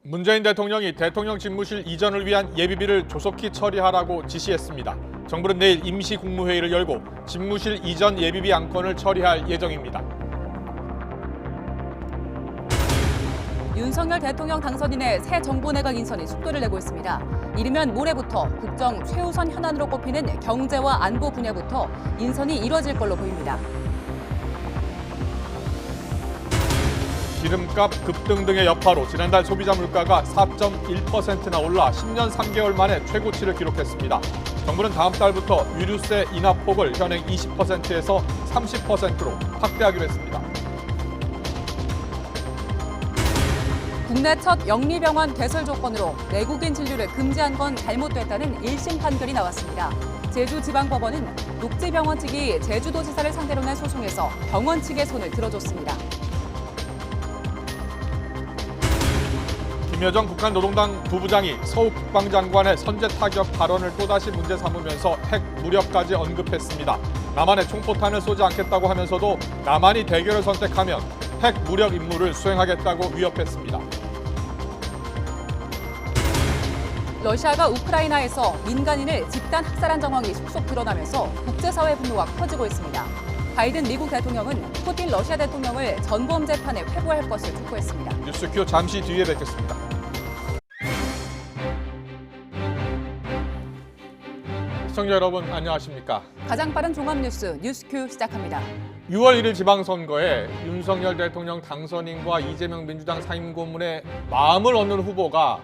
문재인 대통령이 대통령 집무실 이전을 위한 예비비를 조속히 처리하라고 지시했습니다. 정부는 내일 임시 국무회의를 열고 집무실 이전 예비비 안건을 처리할 예정입니다. 윤석열 대통령 당선인의 새 정부 내각 인선이 속도를 내고 있습니다. 이르면 모레부터 국정 최우선 현안으로 꼽히는 경제와 안보 분야부터 인선이 이뤄질 걸로 보입니다. 기름값 급등 등의 여파로 지난달 소비자 물가가 4.1%나 올라 10년 3개월 만에 최고치를 기록했습니다. 정부는 다음 달부터 유류세 인하폭을 현행 20%에서 30%로 확대하기로 했습니다. 국내 첫 영리병원 개설 조건으로 외국인 진료를 금지한 건 잘못됐다는 1심 판결이 나왔습니다. 제주지방법원은 녹지병원 측이 제주도지사를 상대로 낸 소송에서 병원 측의 손을 들어줬습니다. 김여정 북한노동당 부부장이 서욱 국방장관의 선제 타격 발언을 또다시 문제 삼으면서 핵 무력까지 언급했습니다. 남한에 총포탄을 쏘지 않겠다고 하면서도 남한이 대결을 선택하면 핵 무력 임무를 수행하겠다고 위협했습니다. 러시아가 우크라이나에서 민간인을 집단 학살한 정황이 속속 드러나면서 국제사회 분노가 커지고 있습니다. 바이든 미국 대통령은 푸틴 러시아 대통령을 전범 재판에 회부할 것을 촉구했습니다. 뉴스큐 잠시 뒤에 뵙겠습니다. 시청자 여러분 안녕하십니까? 가장 빠른 종합뉴스 뉴스큐 시작합니다. 6월 1일 지방선거에 윤석열 대통령 당선인과 이재명 민주당 상임고문의 마음을 얻는 후보가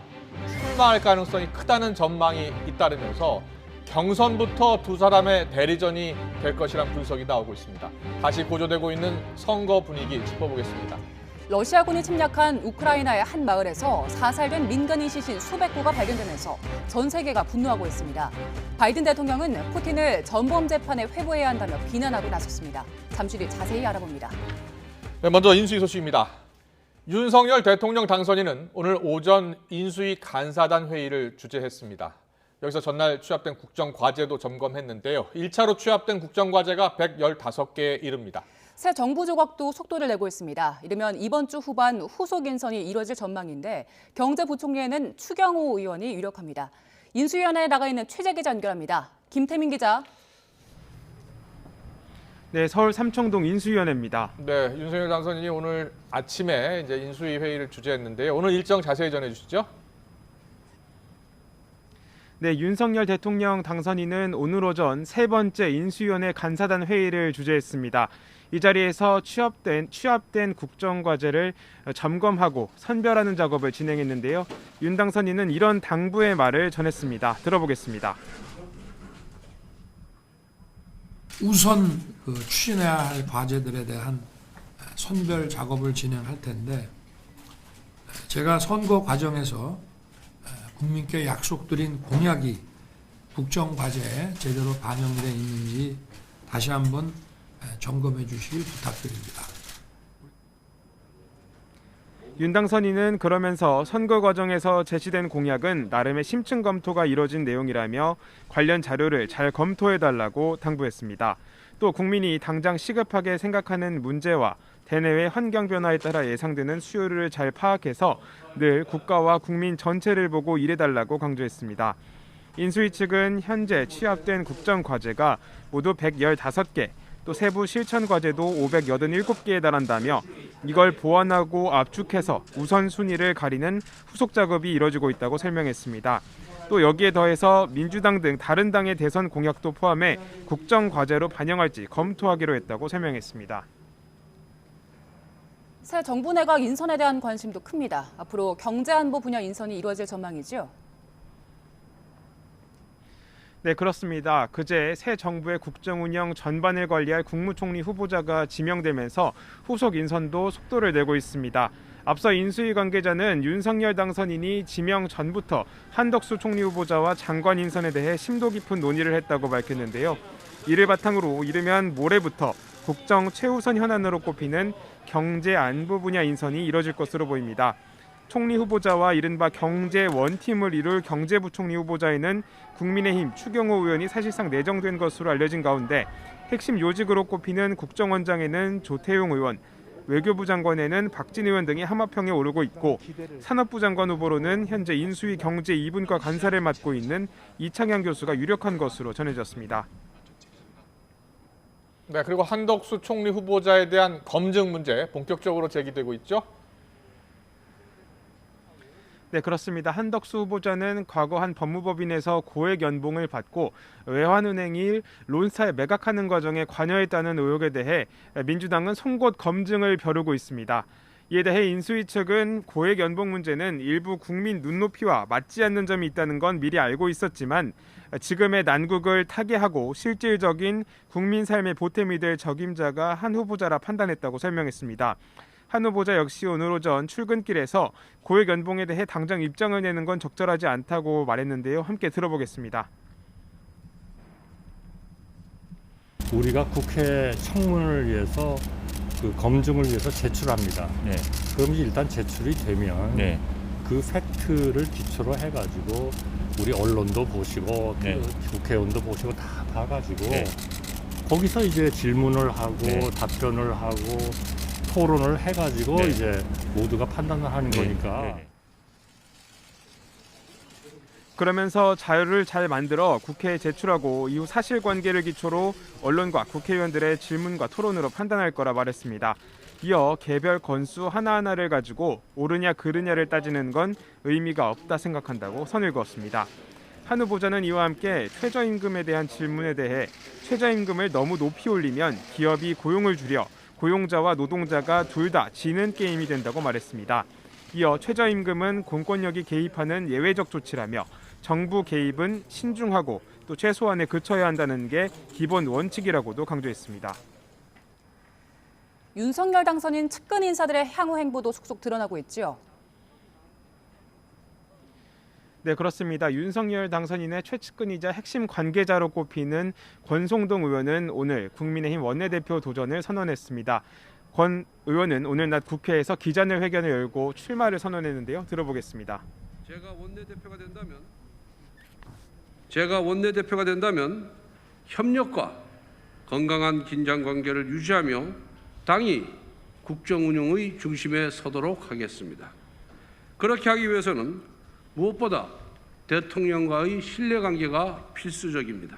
출마할 가능성이 크다는 전망이 잇따르면서 경선부터 두 사람의 대리전이 될 것이란 분석이 나오고 있습니다. 다시 고조되고 있는 선거 분위기 짚어보겠습니다. 러시아군이 침략한 우크라이나의 한 마을에서 사살된 민간인 시신 수백 구가 발견되면서 전 세계가 분노하고 있습니다. 바이든 대통령은 푸틴을 전범 재판에 회부해야 한다며 비난하고 나섰습니다. 잠시 뒤 자세히 알아봅니다. 네, 먼저 인수위 소식입니다. 윤석열 대통령 당선인은 오늘 오전 인수위 간사단 회의를 주재했습니다. 여기서 전날 취합된 국정과제도 점검했는데요. 1차로 취합된 국정과제가 115개에 이릅니다. 새 정부 조각도 속도를 내고 있습니다. 이르면 이번 주 후반 후속 인선이 이뤄질 전망인데 경제부총리에는 추경호 의원이 유력합니다. 인수위원회에 나가 있는 최재 기자 연결합니다. 김태민 기자. 네, 서울 삼청동 인수위원회입니다. 네, 윤석열 당선인이 오늘 아침에 이제 인수위 회의를 주재했는데요. 오늘 일정 자세히 전해주시죠. 네, 윤석열 대통령 당선인은 오늘 오전 세 번째 인수위원회 간사단 회의를 주재했습니다. 이 자리에서 취합된 국정과제를 점검하고 선별하는 작업을 진행했는데요. 윤 당선인은 이런 당부의 말을 전했습니다. 들어보겠습니다. 우선 추진해야 할 과제들에 대한 선별 작업을 진행할 텐데 제가 선거 과정에서 국민께 약속드린 공약이 국정과제에 제대로 반영되어 있는지 다시 한번 점검해 주시길 부탁드립니다. 윤 당선인은 그러면서 선거 과정에서 제시된 공약은 나름의 심층 검토가 이뤄진 내용이라며 관련 자료를 잘 검토해달라고 당부했습니다. 또 국민이 당장 시급하게 생각하는 문제와 대내외 환경 변화에 따라 예상되는 수요를 잘 파악해서 늘 국가와 국민 전체를 보고 일해달라고 강조했습니다. 인수위 측은 현재 취합된 국정과제가 모두 115개, 또 세부 실천 과제도 587개에 달한다며 이걸 보완하고 압축해서 우선순위를 가리는 후속 작업이 이뤄지고 있다고 설명했습니다. 또 여기에 더해서 민주당 등 다른 당의 대선 공약도 포함해 국정과제로 반영할지 검토하기로 했다고 설명했습니다. 새 정부 내각 인선에 대한 관심도 큽니다. 앞으로 경제안보 분야 인선이 이루어질 전망이죠? 네, 그렇습니다. 그제 새 정부의 국정운영 전반을 관리할 국무총리 후보자가 지명되면서 후속 인선도 속도를 내고 있습니다. 앞서 인수위 관계자는 윤석열 당선인이 지명 전부터 한덕수 총리 후보자와 장관 인선에 대해 심도 깊은 논의를 했다고 밝혔는데요. 이를 바탕으로 이르면 모레부터 국정 최우선 현안으로 꼽히는 경제 안보 분야 인선이 이뤄질 것으로 보입니다. 총리 후보자와 이른바 경제 원팀을 이룰 경제부총리 후보자에는 국민의힘 추경호 의원이 사실상 내정된 것으로 알려진 가운데 핵심 요직으로 꼽히는 국정원장에는 조태용 의원, 외교부 장관에는 박진 의원 등이 하마평에 오르고 있고 산업부 장관 후보로는 현재 인수위 경제 2분과 간사를 맡고 있는 이창양 교수가 유력한 것으로 전해졌습니다. 네, 그리고 한덕수 총리 후보자에 대한 검증 문제 본격적으로 제기되고 있죠? 네, 그렇습니다. 한덕수 후보자는 과거 한 법무법인에서 고액 연봉을 받고 외환은행이 론스타에 매각하는 과정에 관여했다는 의혹에 대해 민주당은 송곳 검증을 벼르고 있습니다. 이에 대해 인수위 측은 고액 연봉 문제는 일부 국민 눈높이와 맞지 않는 점이 있다는 건 미리 알고 있었지만 지금의 난국을 타개하고 실질적인 국민 삶의 보탬이 될 적임자가 한 후보자라 판단했다고 설명했습니다. 한 후보자 역시 오늘 오전 출근길에서 고액 연봉에 대해 당장 입장을 내는 건 적절하지 않다고 말했는데요. 함께 들어보겠습니다. 우리가 국회 청문을 위해서 그 검증을 위해서 제출합니다. 네. 그럼 일단 제출이 되면 네. 그 팩트를 기초로 해가지고 우리 언론도 보시고 네. 국회의원도 보시고 다 봐가지고 네. 거기서 이제 질문을 하고 네. 답변을 하고 토론을 해가지고 네. 이제 모두가 판단을 하는 네. 거니까. 네. 그러면서 자료를 잘 만들어 국회에 제출하고 이후 사실관계를 기초로 언론과 국회의원들의 질문과 토론으로 판단할 거라 말했습니다. 이어 개별 건수 하나하나를 가지고 옳으냐 그르냐를 따지는 건 의미가 없다 생각한다고 선을 그었습니다. 한 후보자는 이와 함께 최저임금에 대한 질문에 대해 최저임금을 너무 높이 올리면 기업이 고용을 줄여 고용자와 노동자가 둘 다 지는 게임이 된다고 말했습니다. 이어 최저임금은 공권력이 개입하는 예외적 조치라며 정부 개입은 신중하고 또 최소한에 그쳐야 한다는 게 기본 원칙이라고도 강조했습니다. 윤석열 당선인 측근 인사들의 향후 행보도 속속 드러나고 있죠. 네, 그렇습니다. 윤석열 당선인의 최측근이자 핵심 관계자로 꼽히는 권성동 의원은 오늘 국민의힘 원내대표 도전을 선언했습니다. 권 의원은 오늘 낮 국회에서 기자회견을 열고 출마를 선언했는데요. 들어보겠습니다. 제가 원내대표가 된다면 협력과 건강한 긴장관계를 유지하며 당이 국정운영의 중심에 서도록 하겠습니다. 그렇게 하기 위해서는 무엇보다 대통령과의 신뢰관계가 필수적입니다.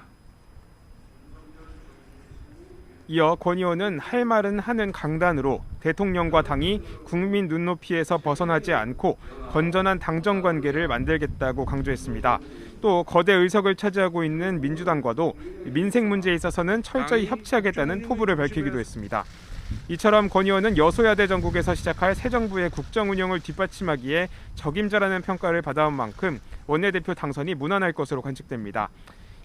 이어 권 의원은 할 말은 하는 강단으로 대통령과 당이 국민 눈높이에서 벗어나지 않고 건전한 당정 관계를 만들겠다고 강조했습니다. 또 거대 의석을 차지하고 있는 민주당과도 민생 문제에 있어서는 철저히 협치하겠다는 포부를 밝히기도 했습니다. 이처럼 권 의원은 여소야대 정국에서 시작할 새 정부의 국정 운영을 뒷받침하기에 적임자라는 평가를 받아온 만큼 원내대표 당선이 무난할 것으로 관측됩니다.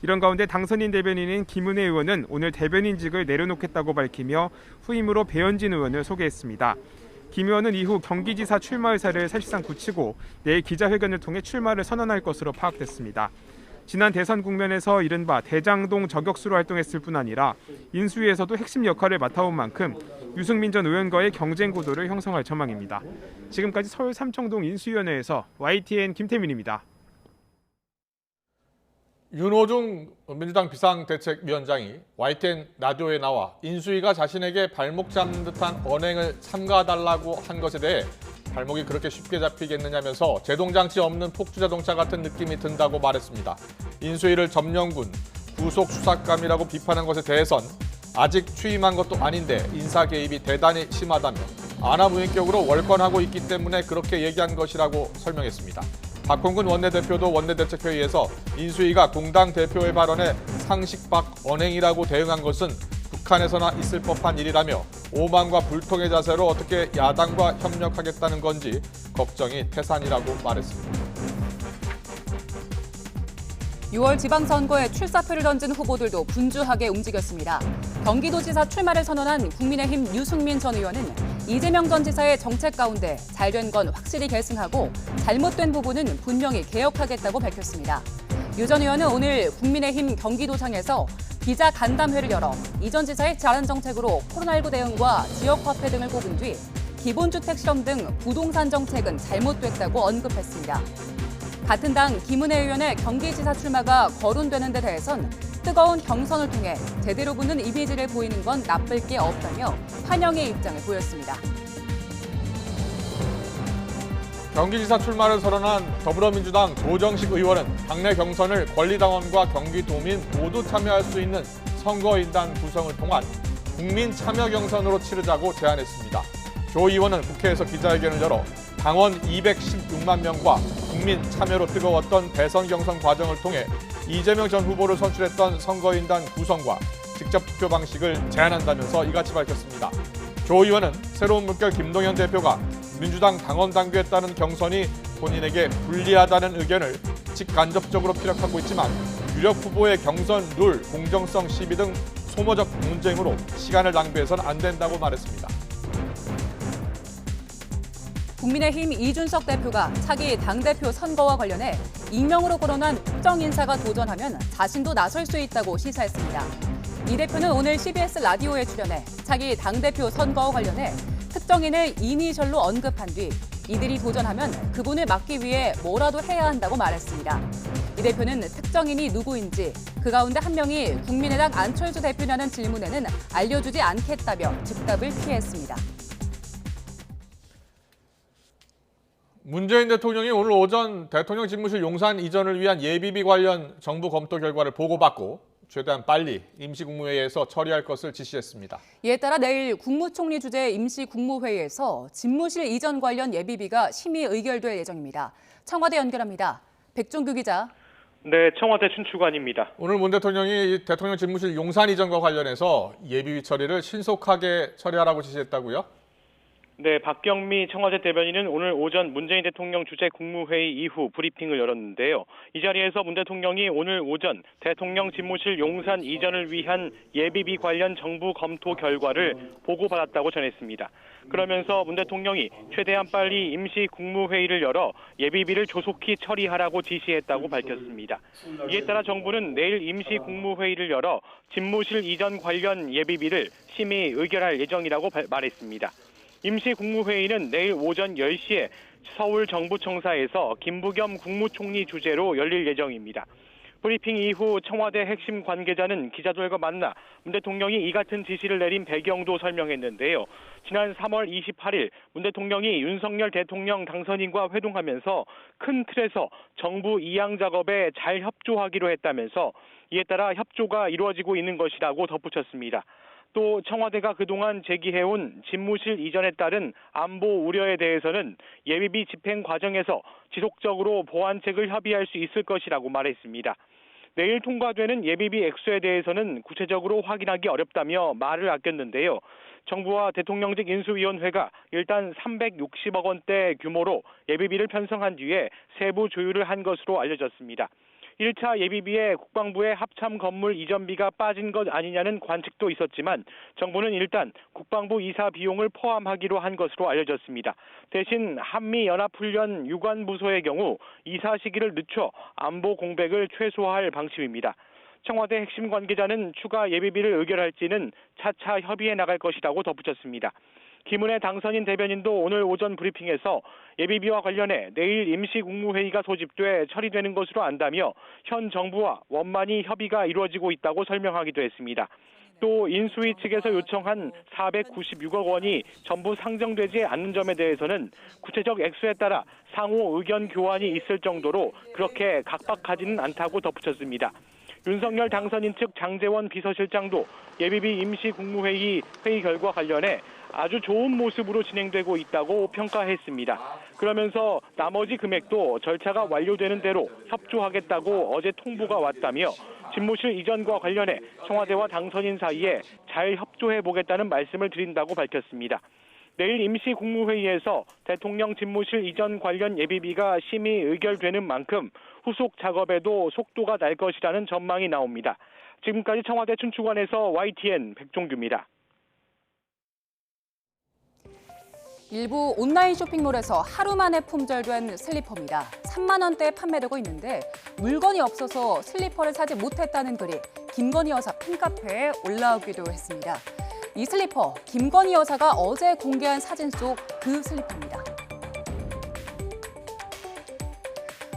이런 가운데 당선인 대변인인 김은혜 의원은 오늘 대변인직을 내려놓겠다고 밝히며 후임으로 배현진 의원을 소개했습니다. 김 의원은 이후 경기지사 출마 의사를 사실상 굳히고 내일 기자회견을 통해 출마를 선언할 것으로 파악됐습니다. 지난 대선 국면에서 이른바 대장동 저격수로 활동했을 뿐 아니라 인수위에서도 핵심 역할을 맡아온 만큼 유승민 전 의원과의 경쟁 구도를 형성할 전망입니다. 지금까지 서울 삼청동 인수위원회에서 YTN 김태민입니다. 윤호중 민주당 비상대책위원장이 YTN 라디오에 나와 인수위가 자신에게 발목 잡는 듯한 언행을 삼가달라고 한 것에 대해 발목이 그렇게 쉽게 잡히겠느냐면서 제동장치 없는 폭주자동차 같은 느낌이 든다고 말했습니다. 인수위를 점령군, 구속수사감이라고 비판한 것에 대해선 아직 취임한 것도 아닌데 인사 개입이 대단히 심하다며 안하무인격으로 월권하고 있기 때문에 그렇게 얘기한 것이라고 설명했습니다. 박홍근 원내대표도 원내대책회의에서 인수위가 공당 대표의 발언에 상식 밖 언행이라고 대응한 것은 북한에서나 있을 법한 일이라며 오만과 불통의 자세로 어떻게 야당과 협력하겠다는 건지 걱정이 태산이라고 말했습니다. 6월 지방선거에 출사표를 던진 후보들도 분주하게 움직였습니다. 경기도지사 출마를 선언한 국민의힘 유승민 전 의원은 이재명 전 지사의 정책 가운데 잘된 건 확실히 계승하고 잘못된 부분은 분명히 개혁하겠다고 밝혔습니다. 유 전 의원은 오늘 국민의힘 경기도청에서 기자 간담회를 열어 이 전 지사의 잘한 정책으로 코로나19 대응과 지역 화폐 등을 꼽은 뒤 기본주택 실험 등 부동산 정책은 잘못됐다고 언급했습니다. 같은 당 김은혜 의원의 경기지사 출마가 거론되는 데 대해선 뜨거운 경선을 통해 제대로 붙는 이미지를 보이는 건 나쁠 게 없다며 환영의 입장을 보였습니다. 경기지사 출마를 선언한 더불어민주당 조정식 의원은 당내 경선을 권리당원과 경기도민 모두 참여할 수 있는 선거인단 구성을 통한 국민 참여 경선으로 치르자고 제안했습니다. 조 의원은 국회에서 기자회견을 열어 당원 216만 명과 국민 참여로 뜨거웠던 대선 경선 과정을 통해 이재명 전 후보를 선출했던 선거인단 구성과 직접 투표 방식을 제안한다면서 이같이 밝혔습니다. 조 의원은 새로운 물결 김동연 대표가 민주당 당원 당규에 따른 경선이 본인에게 불리하다는 의견을 직간접적으로 피력하고 있지만 유력 후보의 경선 룰, 공정성 시비 등 소모적 논쟁으로 시간을 낭비해서는 안 된다고 말했습니다. 국민의힘 이준석 대표가 차기 당대표 선거와 관련해 익명으로 거론한 특정 인사가 도전하면 자신도 나설 수 있다고 시사했습니다. 이 대표는 오늘 CBS 라디오에 출연해 차기 당대표 선거와 관련해 특정인을 이니셜로 언급한 뒤 이들이 도전하면 그분을 막기 위해 뭐라도 해야 한다고 말했습니다. 이 대표는 특정인이 누구인지 그 가운데 한 명이 국민의당 안철수 대표냐는 질문에는 알려주지 않겠다며 즉답을 피했습니다. 문재인 대통령이 오늘 오전 대통령 집무실 용산 이전을 위한 예비비 관련 정부 검토 결과를 보고받고 최대한 빨리 임시국무회의에서 처리할 것을 지시했습니다. 이에 따라 내일 국무총리 주재 임시국무회의에서 집무실 이전 관련 예비비가 심의 의결될 예정입니다. 청와대 연결합니다. 백종규 기자. 네, 청와대 춘추관입니다. 오늘 문 대통령이 대통령 집무실 용산 이전과 관련해서 예비비 처리를 신속하게 처리하라고 지시했다고요? 네, 박경미 청와대 대변인은 오늘 오전 문재인 대통령 주재 국무회의 이후 브리핑을 열었는데요. 이 자리에서 문 대통령이 오늘 오전 대통령 집무실 용산 이전을 위한 예비비 관련 정부 검토 결과를 보고받았다고 전했습니다. 그러면서 문 대통령이 최대한 빨리 임시 국무회의를 열어 예비비를 조속히 처리하라고 지시했다고 밝혔습니다. 이에 따라 정부는 내일 임시 국무회의를 열어 집무실 이전 관련 예비비를 심의 의결할 예정이라고 말했습니다. 임시국무회의는 내일 오전 10시에 서울 정부청사에서 김부겸 국무총리 주재로 열릴 예정입니다. 브리핑 이후 청와대 핵심 관계자는 기자들과 만나 문 대통령이 이 같은 지시를 내린 배경도 설명했는데요. 지난 3월 28일 문 대통령이 윤석열 대통령 당선인과 회동하면서 큰 틀에서 정부 이양 작업에 잘 협조하기로 했다면서 이에 따라 협조가 이루어지고 있는 것이라고 덧붙였습니다. 또 청와대가 그동안 제기해온 집무실 이전에 따른 안보 우려에 대해서는 예비비 집행 과정에서 지속적으로 보완책을 협의할 수 있을 것이라고 말했습니다. 내일 통과되는 예비비 액수에 대해서는 구체적으로 확인하기 어렵다며 말을 아꼈는데요. 정부와 대통령직 인수위원회가 일단 360억 원대 규모로 예비비를 편성한 뒤에 세부 조율을 한 것으로 알려졌습니다. 1차 예비비에 국방부의 합참 건물 이전비가 빠진 것 아니냐는 관측도 있었지만 정부는 일단 국방부 이사 비용을 포함하기로 한 것으로 알려졌습니다. 대신 한미연합훈련 유관부소의 경우 이사 시기를 늦춰 안보 공백을 최소화할 방침입니다. 청와대 핵심 관계자는 추가 예비비를 의결할지는 차차 협의해 나갈 것이라고 덧붙였습니다. 김은혜 당선인 대변인도 오늘 오전 브리핑에서 예비비와 관련해 내일 임시국무회의가 소집돼 처리되는 것으로 안다며 현 정부와 원만히 협의가 이루어지고 있다고 설명하기도 했습니다. 또 인수위 측에서 요청한 496억 원이 전부 상정되지 않는 점에 대해서는 구체적 액수에 따라 상호 의견 교환이 있을 정도로 그렇게 각박하지는 않다고 덧붙였습니다. 윤석열 당선인 측 장제원 비서실장도 예비비 임시국무회의 회의 결과 관련해 아주 좋은 모습으로 진행되고 있다고 평가했습니다. 그러면서 나머지 금액도 절차가 완료되는 대로 협조하겠다고 어제 통보가 왔다며 집무실 이전과 관련해 청와대와 당선인 사이에 잘 협조해보겠다는 말씀을 드린다고 밝혔습니다. 내일 임시국무회의에서 대통령 집무실 이전 관련 예비비가 심의 의결되는 만큼 후속 작업에도 속도가 날 것이라는 전망이 나옵니다. 지금까지 청와대 춘추관에서 YTN 백종규입니다. 일부 온라인 쇼핑몰에서 하루 만에 품절된 슬리퍼입니다. 3만 원대에 판매되고 있는데 물건이 없어서 슬리퍼를 사지 못했다는 글이 김건희 여사 팬카페에 올라오기도 했습니다. 이 슬리퍼, 김건희 여사가 어제 공개한 사진 속 그 슬리퍼입니다.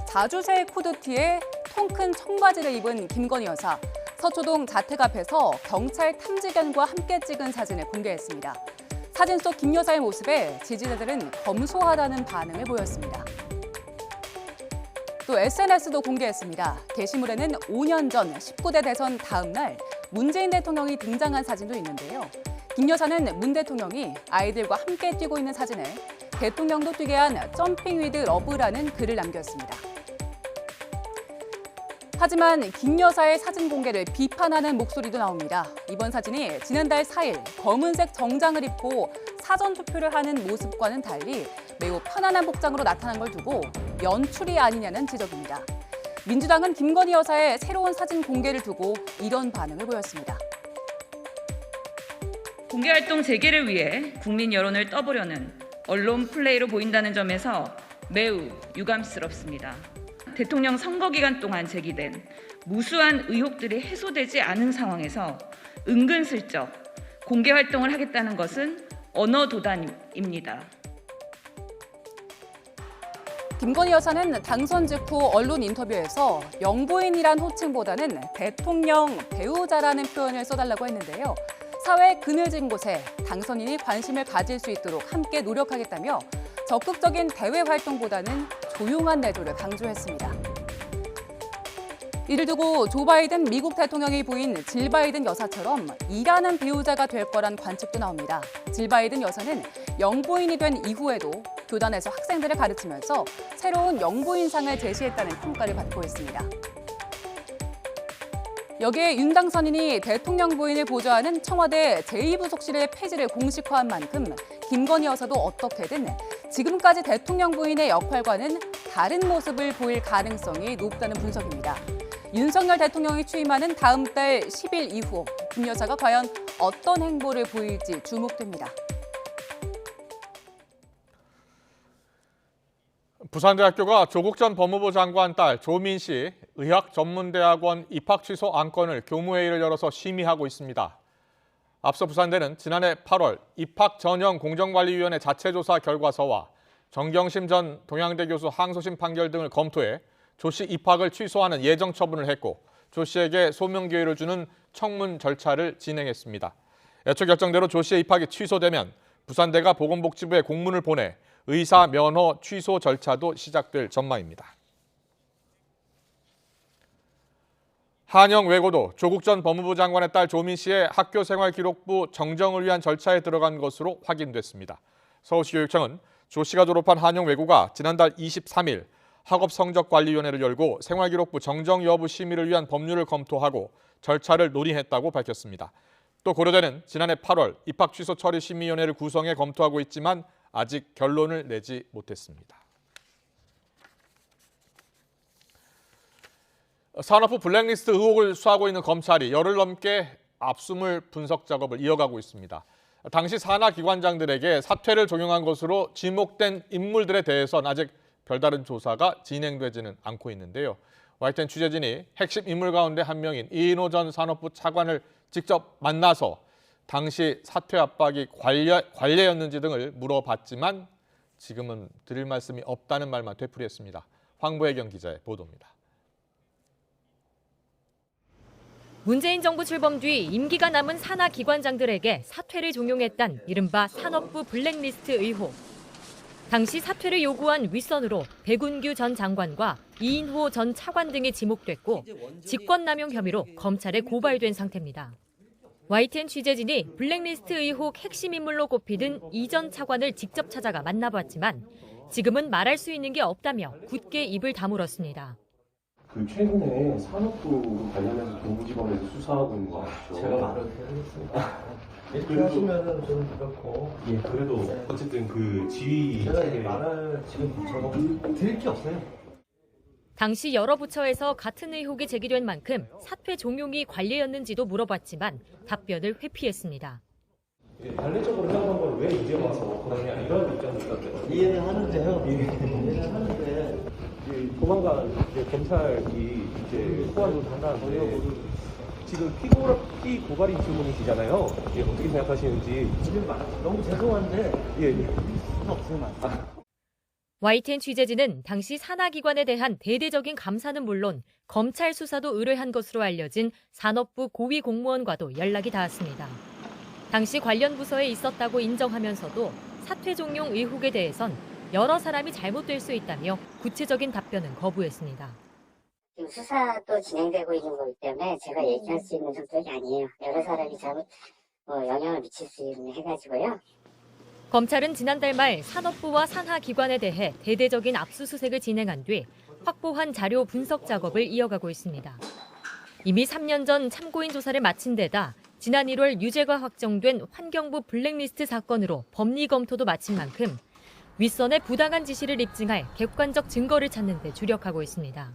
자주색 후드티에 통큰 청바지를 입은 김건희 여사. 서초동 자택 앞에서 경찰 탐지견과 함께 찍은 사진을 공개했습니다. 사진 속 김 여사의 모습에 지지자들은 검소하다는 반응을 보였습니다. 또 SNS도 공개했습니다. 게시물에는 5년 전 19대 대선 다음 날 문재인 대통령이 등장한 사진도 있는데요. 김 여사는 문 대통령이 아이들과 함께 뛰고 있는 사진에 대통령도 뛰게 한 점핑 위드 러브라는 글을 남겼습니다. 하지만 김 여사의 사진 공개를 비판하는 목소리도 나옵니다. 이번 사진이 지난달 4일 검은색 정장을 입고 사전 투표를 하는 모습과는 달리 매우 편안한 복장으로 나타난 걸 두고 연출이 아니냐는 지적입니다. 민주당은 김건희 여사의 새로운 사진 공개를 두고 이런 반응을 보였습니다. 공개활동 재개를 위해 국민 여론을 떠보려는 언론 플레이로 보인다는 점에서 매우 유감스럽습니다. 대통령 선거 기간 동안 제기된 무수한 의혹들이 해소되지 않은 상황에서 은근슬쩍 공개활동을 하겠다는 것은 언어도단입니다. 김건희 여사는 당선 직후 언론 인터뷰에서 영부인이란 호칭보다는 대통령 배우자라는 표현을 써달라고 했는데요. 사회 그늘진 곳에 당선인이 관심을 가질 수 있도록 함께 노력하겠다며 적극적인 대외 활동보다는 조용한 내조를 강조했습니다. 이를 두고 조 바이든 미국 대통령의 부인 질 바이든 여사처럼 일하는 배우자가 될 거란 관측도 나옵니다. 질 바이든 여사는 영부인이 된 이후에도 교단에서 학생들을 가르치면서 새로운 영부인상을 제시했다는 평가를 받고 있습니다. 여기에 윤 당선인이 대통령 부인을 보좌하는 청와대 제2부속실의 폐지를 공식화한 만큼 김건희 여사도 어떻게든 지금까지 대통령 부인의 역할과는 다른 모습을 보일 가능성이 높다는 분석입니다. 윤석열 대통령이 취임하는 다음 달 10일 이후 김 여사가 과연 어떤 행보를 보일지 주목됩니다. 부산대학교가 조국 전 법무부 장관 딸 조민 씨 의학전문대학원 입학 취소 안건을 교무회의를 열어서 심의하고 있습니다. 앞서 부산대는 지난해 8월 입학 전형 공정관리위원회 자체조사 결과서와 정경심 전 동양대 교수 항소심 판결 등을 검토해 조 씨 입학을 취소하는 예정 처분을 했고 조 씨에게 소명 기회를 주는 청문 절차를 진행했습니다. 애초 결정대로 조 씨의 입학이 취소되면 부산대가 보건복지부에 공문을 보내 의사 면허 취소 절차도 시작될 전망입니다. 한영외고도 조국 전 법무부 장관의 딸 조민 씨의 학교생활기록부 정정을 위한 절차에 들어간 것으로 확인됐습니다. 서울시교육청은 조 씨가 졸업한 한영외고가 지난달 23일 학업성적관리위원회를 열고 생활기록부 정정 여부 심의를 위한 법률을 검토하고 절차를 논의했다고 밝혔습니다. 또 고려대는 지난해 8월 입학취소 처리 심의위원회를 구성해 검토하고 있지만 아직 결론을 내지 못했습니다. 산업부 블랙리스트 의혹을 수사하고 있는 검찰이 열흘 넘게 압수물 분석 작업을 이어가고 있습니다. 당시 산하 기관장들에게 사퇴를 종용한 것으로 지목된 인물들에 대해서는 아직 별다른 조사가 진행되지는 않고 있는데요. YTN 취재진이 핵심 인물 가운데 한 명인 이인호 전 산업부 차관을 직접 만나서 당시 사퇴 압박이 관례였는지 등을 물어봤지만 지금은 드릴 말씀이 없다는 말만 되풀이했습니다. 황보혜경 기자의 보도입니다. 문재인 정부 출범 뒤 임기가 남은 산하 기관장들에게 사퇴를 종용했단 이른바 산업부 블랙리스트 의혹. 당시 사퇴를 요구한 윗선으로 백운규 전 장관과 이인호 전 차관 등이 지목됐고 직권남용 혐의로 검찰에 고발된 상태입니다. YTN 취재진이 블랙리스트 의혹 핵심 인물로 꼽히던 이 전 차관을 직접 찾아가 만나봤지만 지금은 말할 수 있는 게 없다며 굳게 입을 다물었습니다. 최근에 산업부 관련해서 동부지검에서 수사하고 있는 거 아시죠? 제가 말을 드리겠습니다. 이렇게 하시면은 좀 그렇고. 예, 그래도 네. 어쨌든 그 지휘 제가 이 말을 지금 저거 드릴 게 없어요. 당시 여러 부처에서 같은 의혹이 제기된 만큼 사퇴 종용이 관례였는지도 물어봤지만 답변을 회피했습니다. 관례적으로 생각한 걸 왜 이제 와서 그러냐 이런 입장도 있었거든요. 이해는 하는데요. 이해는 하는데 조만간 이제 검찰이 이제 소환도 한다는데 지금 피고발인 질문이시잖아요. 어떻게 생각하시는지. 지금 너무 죄송한데 예. 없으면 YTN 취재진은 당시 산하기관에 대한 대대적인 감사는 물론 검찰 수사도 의뢰한 것으로 알려진 산업부 고위 공무원과도 연락이 닿았습니다. 당시 관련 부서에 있었다고 인정하면서도 사퇴 종용 의혹에 대해선 여러 사람이 잘못될 수 있다며 구체적인 답변은 거부했습니다. 지금 수사도 진행되고 있는 거기 때문에 제가 얘기할 수 있는 성격이 아니에요. 여러 사람이 잘못 영향을 미칠 수 있는 해가지고요. 검찰은 지난달 말 산업부와 산하기관에 대해 대대적인 압수수색을 진행한 뒤 확보한 자료 분석 작업을 이어가고 있습니다. 이미 3년 전 참고인 조사를 마친 데다 지난 1월 유죄가 확정된 환경부 블랙리스트 사건으로 법리 검토도 마친 만큼 윗선의 부당한 지시를 입증할 객관적 증거를 찾는 데 주력하고 있습니다.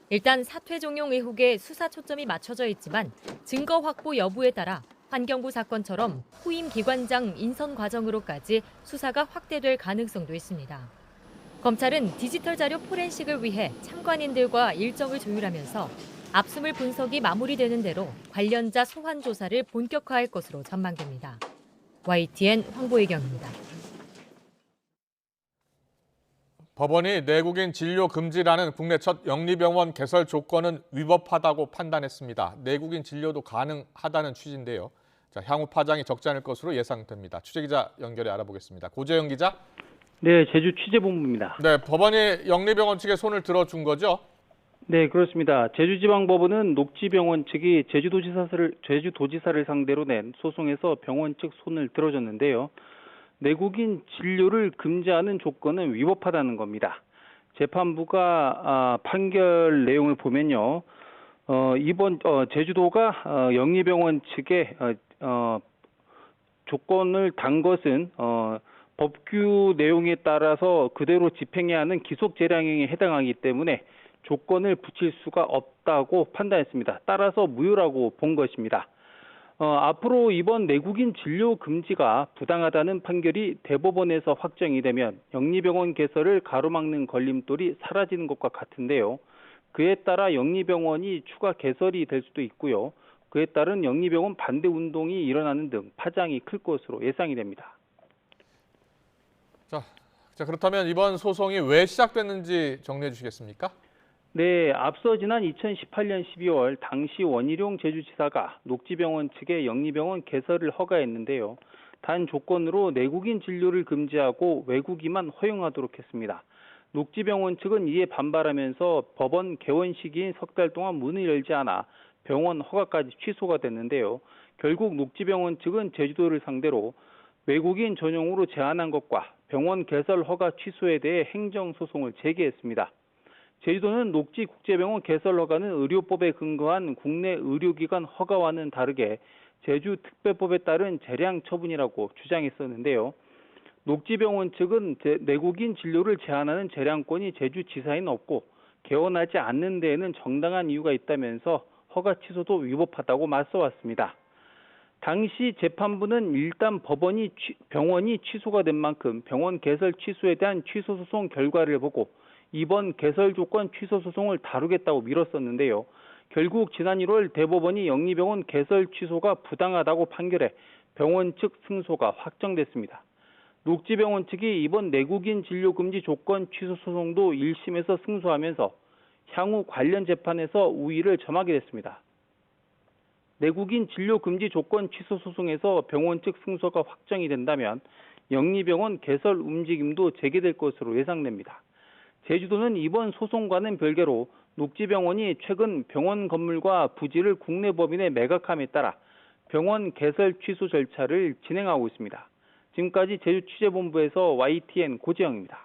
일단 사퇴 종용 의혹에 수사 초점이 맞춰져 있지만 증거 확보 여부에 따라 환경부 사건처럼 후임 기관장 인선 과정으로까지 수사가 확대될 가능성도 있습니다. 검찰은 디지털 자료 포렌식을 위해 참관인들과 일정을 조율하면서 압수물 분석이 마무리되는 대로 관련자 소환 조사를 본격화할 것으로 전망됩니다. YTN 황보혜경입니다. 법원이 내국인 진료 금지라는 국내 첫 영리병원 개설 조건은 위법하다고 판단했습니다. 내국인 진료도 가능하다는 취지인데요. 자, 향후 파장이 적지 않을 것으로 예상됩니다. 취재기자 연결해 알아보겠습니다. 고재영 기자. 네, 제주 취재본부입니다. 네, 법원이 영리병원 측에 손을 들어준 거죠? 네, 그렇습니다. 제주지방법원은 녹지병원 측이 제주도지사를 상대로 낸 소송에서 병원 측 손을 들어줬는데요. 내국인 진료를 금지하는 조건은 위법하다는 겁니다. 재판부가 판결 내용을 보면요. 이번 제주도가 영리병원 측에 조건을 단 것은 법규 내용에 따라서 그대로 집행해야 하는 기속 재량행위에 해당하기 때문에 조건을 붙일 수가 없다고 판단했습니다. 따라서 무효라고 본 것입니다. 앞으로 이번 내국인 진료 금지가 부당하다는 판결이 대법원에서 확정이 되면 영리병원 개설을 가로막는 걸림돌이 사라지는 것과 같은데요. 그에 따라 영리병원이 추가 개설이 될 수도 있고요. 그에 따른 영리병원 반대 운동이 일어나는 등 파장이 클 것으로 예상이 됩니다. 자, 그렇다면 이번 소송이 왜 시작됐는지 정리해 주시겠습니까? 네, 앞서 지난 2018년 12월 당시 원희룡 제주지사가 녹지병원 측에 영리병원 개설을 허가했는데요. 단 조건으로 내국인 진료를 금지하고 외국인만 허용하도록 했습니다. 녹지병원 측은 이에 반발하면서 법원 개원 시기인 석 달 동안 문을 열지 않아 병원 허가까지 취소가 됐는데요. 결국 녹지병원 측은 제주도를 상대로 외국인 전용으로 제한한 것과 병원 개설 허가 취소에 대해 행정소송을 제기했습니다. 제주도는 녹지국제병원 개설 허가는 의료법에 근거한 국내 의료기관 허가와는 다르게 제주특별법에 따른 재량 처분이라고 주장했었는데요. 녹지병원 측은 내국인 진료를 제한하는 재량권이 제주지사에는 없고 개원하지 않는 데에는 정당한 이유가 있다면서 허가 취소도 위법하다고 맞서왔습니다. 당시 재판부는 일단 병원이 취소가 된 만큼 병원 개설 취소에 대한 취소 소송 결과를 보고 이번 개설 조건 취소 소송을 다루겠다고 미뤘었는데요. 결국 지난 1월 대법원이 영리병원 개설 취소가 부당하다고 판결해 병원 측 승소가 확정됐습니다. 녹지병원 측이 이번 내국인 진료 금지 조건 취소 소송도 1심에서 승소하면서 향후 관련 재판에서 우위를 점하게 됐습니다. 내국인 진료 금지 조건 취소 소송에서 병원 측 승소가 확정이 된다면 영리병원 개설 움직임도 재개될 것으로 예상됩니다. 제주도는 이번 소송과는 별개로 녹지병원이 최근 병원 건물과 부지를 국내 법인에 매각함에 따라 병원 개설 취소 절차를 진행하고 있습니다. 지금까지 제주취재본부에서 YTN 고재영입니다.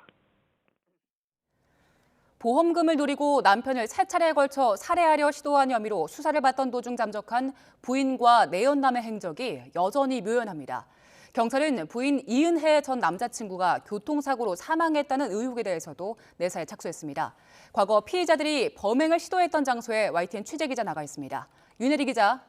보험금을 노리고 남편을 3차례에 걸쳐 살해하려 시도한 혐의로 수사를 받던 도중 잠적한 부인과 내연남의 행적이 여전히 묘연합니다. 경찰은 부인 이은혜 전 남자친구가 교통사고로 사망했다는 의혹에 대해서도 내사에 착수했습니다. 과거 피의자들이 범행을 시도했던 장소에 YTN 취재기자 나가 있습니다. 윤혜리 기자.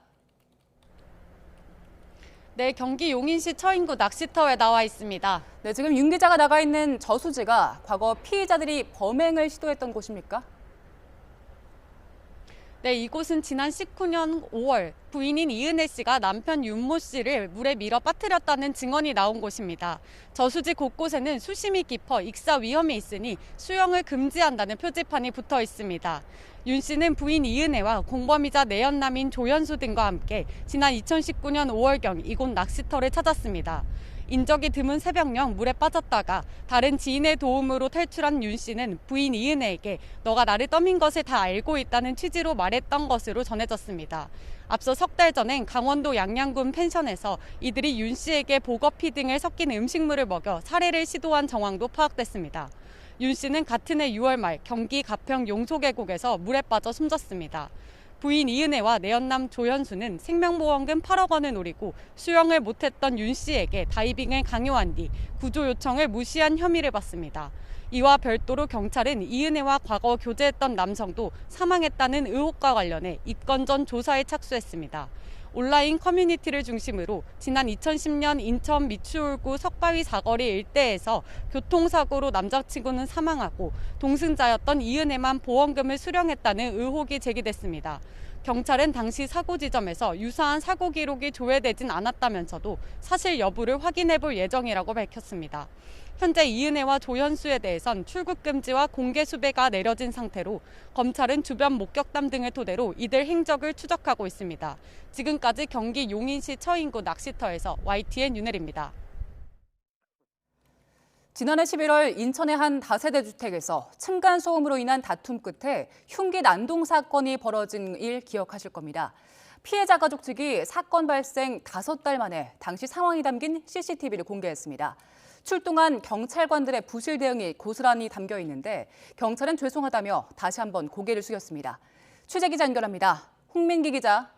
네, 경기 용인시 처인구 낚시터에 나와 있습니다. 네, 지금 윤 기자가 나가 있는 저수지가 과거 피의자들이 범행을 시도했던 곳입니까? 네, 이곳은 지난 19년 5월 부인인 이은혜 씨가 남편 윤모 씨를 물에 밀어 빠뜨렸다는 증언이 나온 곳입니다. 저수지 곳곳에는 수심이 깊어 익사 위험이 있으니 수영을 금지한다는 표지판이 붙어 있습니다. 윤 씨는 부인 이은혜와 공범이자 내연남인 조연수 등과 함께 지난 2019년 5월경 이곳 낚시터를 찾았습니다. 인적이 드문 새벽녘 물에 빠졌다가 다른 지인의 도움으로 탈출한 윤 씨는 부인 이은혜에게 너가 나를 떠민 것을 다 알고 있다는 취지로 말했던 것으로 전해졌습니다. 앞서 석 달 전엔 강원도 양양군 펜션에서 이들이 윤 씨에게 보거피 등을 섞인 음식물을 먹여 살해를 시도한 정황도 파악됐습니다. 윤 씨는 같은 해 6월 말 경기 가평 용소계곡에서 물에 빠져 숨졌습니다. 부인 이은혜와 내연남 조현수는 생명보험금 8억 원을 노리고 수영을 못했던 윤 씨에게 다이빙을 강요한 뒤 구조 요청을 무시한 혐의를 받습니다. 이와 별도로 경찰은 이은혜와 과거 교제했던 남성도 사망했다는 의혹과 관련해 입건 전 조사에 착수했습니다. 온라인 커뮤니티를 중심으로 지난 2010년 인천 미추홀구 석바위 사거리 일대에서 교통사고로 남자친구는 사망하고 동승자였던 이은혜만 보험금을 수령했다는 의혹이 제기됐습니다. 경찰은 당시 사고 지점에서 유사한 사고 기록이 조회되진 않았다면서도 사실 여부를 확인해 볼 예정이라고 밝혔습니다. 현재 이은혜와 조현수에 대해선 출국 금지와 공개 수배가 내려진 상태로 검찰은 주변 목격담 등을 토대로 이들 행적을 추적하고 있습니다. 지금까지 경기 용인시 처인구 낚시터에서 YTN 윤혜리입니다. 지난해 11월 인천의 한 다세대 주택에서 층간소음으로 인한 다툼 끝에 흉기 난동 사건이 벌어진 일 기억하실 겁니다. 피해자 가족 측이 사건 발생 5달 만에 당시 상황이 담긴 CCTV를 공개했습니다. 출동한 경찰관들의 부실 대응이 고스란히 담겨 있는데 경찰은 죄송하다며 다시 한번 고개를 숙였습니다. 취재기자 연결합니다. 홍민기 기자.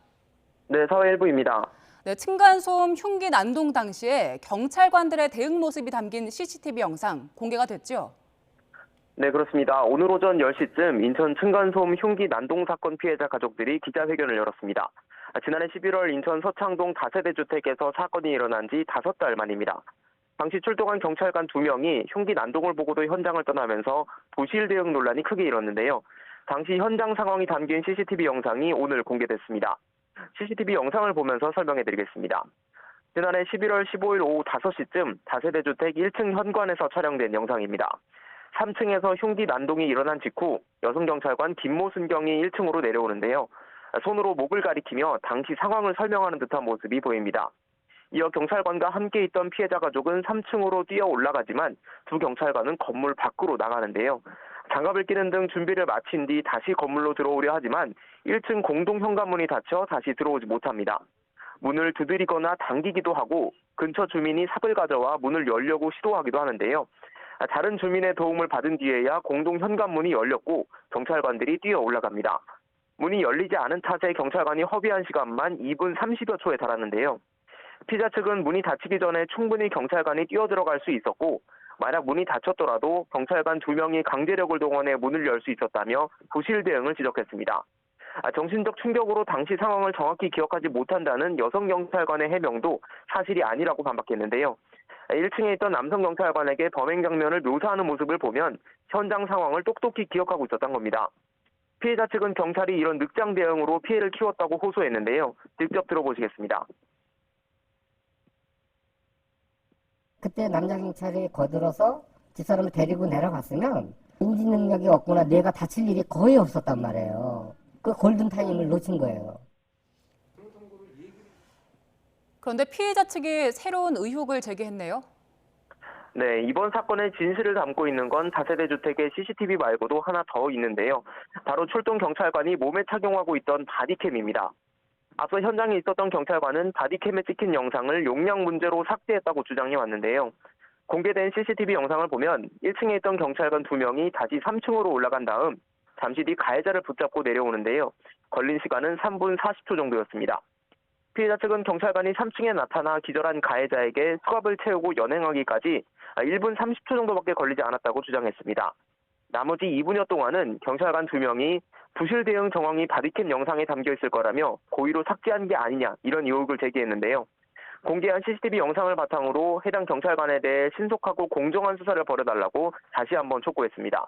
네, 사회일부입니다. 네, 층간소음 흉기 난동 당시에 경찰관들의 대응 모습이 담긴 CCTV 영상 공개가 됐죠? 네, 그렇습니다. 오늘 오전 10시쯤 인천 층간소음 흉기 난동 사건 피해자 가족들이 기자회견을 열었습니다. 지난해 11월 인천 서창동 다세대 주택에서 사건이 일어난 지 5달 만입니다. 당시 출동한 경찰관 2명이 흉기 난동을 보고도 현장을 떠나면서 부실 대응 논란이 크게 일었는데요. 당시 현장 상황이 담긴 CCTV 영상이 오늘 공개됐습니다. CCTV 영상을 보면서 설명해드리겠습니다. 지난해 11월 15일 오후 5시쯤 다세대 주택 1층 현관에서 촬영된 영상입니다. 3층에서 흉기 난동이 일어난 직후 여성 경찰관 김모순경이 1층으로 내려오는데요. 손으로 목을 가리키며 당시 상황을 설명하는 듯한 모습이 보입니다. 이어 경찰관과 함께 있던 피해자 가족은 3층으로 뛰어 올라가지만 두 경찰관은 건물 밖으로 나가는데요. 장갑을 끼는 등 준비를 마친 뒤 다시 건물로 들어오려 하지만 1층 공동 현관문이 닫혀 다시 들어오지 못합니다. 문을 두드리거나 당기기도 하고 근처 주민이 삽을 가져와 문을 열려고 시도하기도 하는데요. 다른 주민의 도움을 받은 뒤에야 공동 현관문이 열렸고 경찰관들이 뛰어 올라갑니다. 문이 열리지 않은 탓에 경찰관이 허비한 시간만 2분 30여 초에 달았는데요. 피자 측은 문이 닫히기 전에 충분히 경찰관이 뛰어 들어갈 수 있었고 만약 문이 닫혔더라도 경찰관 2명이 강제력을 동원해 문을 열 수 있었다며 부실 대응을 지적했습니다. 정신적 충격으로 당시 상황을 정확히 기억하지 못한다는 여성 경찰관의 해명도 사실이 아니라고 반박했는데요. 1층에 있던 남성 경찰관에게 범행 장면을 묘사하는 모습을 보면 현장 상황을 똑똑히 기억하고 있었던 겁니다. 피해자 측은 경찰이 이런 늑장 대응으로 피해를 키웠다고 호소했는데요. 직접 들어보시겠습니다. 그때 남자 경찰이 거들어서 집사람을 데리고 내려갔으면 인지 능력이 없거나 내가 다칠 일이 거의 없었단 말이에요. 그 골든타임을 놓친 거예요. 그런데 피해자 측이 새로운 의혹을 제기했네요. 네, 이번 사건의 진실을 담고 있는 건 다세대 주택의 CCTV 말고도 하나 더 있는데요. 바로 출동 경찰관이 몸에 착용하고 있던 바디캠입니다. 앞서 현장에 있었던 경찰관은 바디캠에 찍힌 영상을 용량 문제로 삭제했다고 주장해 왔는데요. 공개된 CCTV 영상을 보면 1층에 있던 경찰관 2명이 다시 3층으로 올라간 다음 잠시 뒤 가해자를 붙잡고 내려오는데요. 걸린 시간은 3분 40초 정도였습니다. 피해자 측은 경찰관이 3층에 나타나 기절한 가해자에게 수갑을 채우고 연행하기까지 1분 30초 정도밖에 걸리지 않았다고 주장했습니다. 나머지 2분여 동안은 경찰관 2명이 부실 대응 정황이 바디캠 영상에 담겨 있을 거라며 고의로 삭제한 게 아니냐 이런 의혹을 제기했는데요. 공개한 CCTV 영상을 바탕으로 해당 경찰관에 대해 신속하고 공정한 수사를 벌여달라고 다시 한번 촉구했습니다.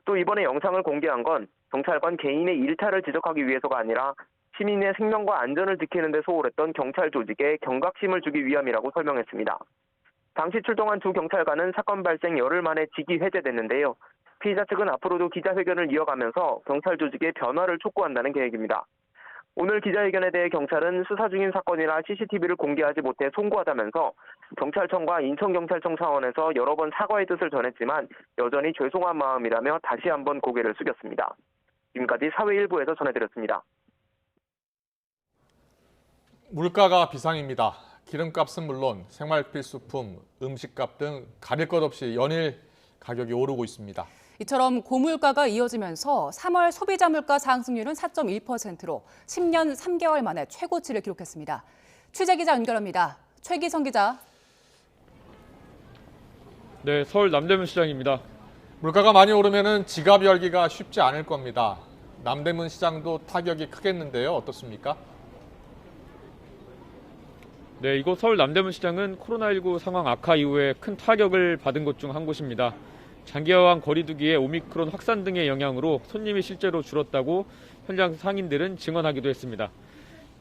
또 이번에 영상을 공개한 건 경찰관 개인의 일탈을 지적하기 위해서가 아니라 시민의 생명과 안전을 지키는 데 소홀했던 경찰 조직에 경각심을 주기 위함이라고 설명했습니다. 당시 출동한 두 경찰관은 사건 발생 열흘 만에 직위 해제됐는데요. 피의자 측은 앞으로도 기자회견을 이어가면서 경찰 조직의 변화를 촉구한다는 계획입니다. 오늘 기자회견에 대해 경찰은 수사 중인 사건이라 CCTV를 공개하지 못해 송구하다면서 경찰청과 인천경찰청 차원에서 여러 번 사과의 뜻을 전했지만 여전히 죄송한 마음이라며 다시 한번 고개를 숙였습니다. 지금까지 사회일부에서 전해드렸습니다. 물가가 비상입니다. 기름값은 물론 생활필수품, 음식값 등 가릴 것 없이 연일 가격이 오르고 있습니다. 이처럼 고물가가 이어지면서 3월 소비자 물가 상승률은 4.1%로 10년 3개월 만에 최고치를 기록했습니다. 취재 기자 연결합니다. 최기성 기자. 네, 서울 남대문 시장입니다. 물가가 많이 오르면 지갑 열기가 쉽지 않을 겁니다. 남대문 시장도 타격이 크겠는데요. 어떻습니까? 네, 이곳 서울 남대문 시장은 코로나19 상황 악화 이후에 큰 타격을 받은 곳 중 한 곳입니다. 장기화한 거리두기에 오미크론 확산 등의 영향으로 손님이 실제로 줄었다고 현장 상인들은 증언하기도 했습니다.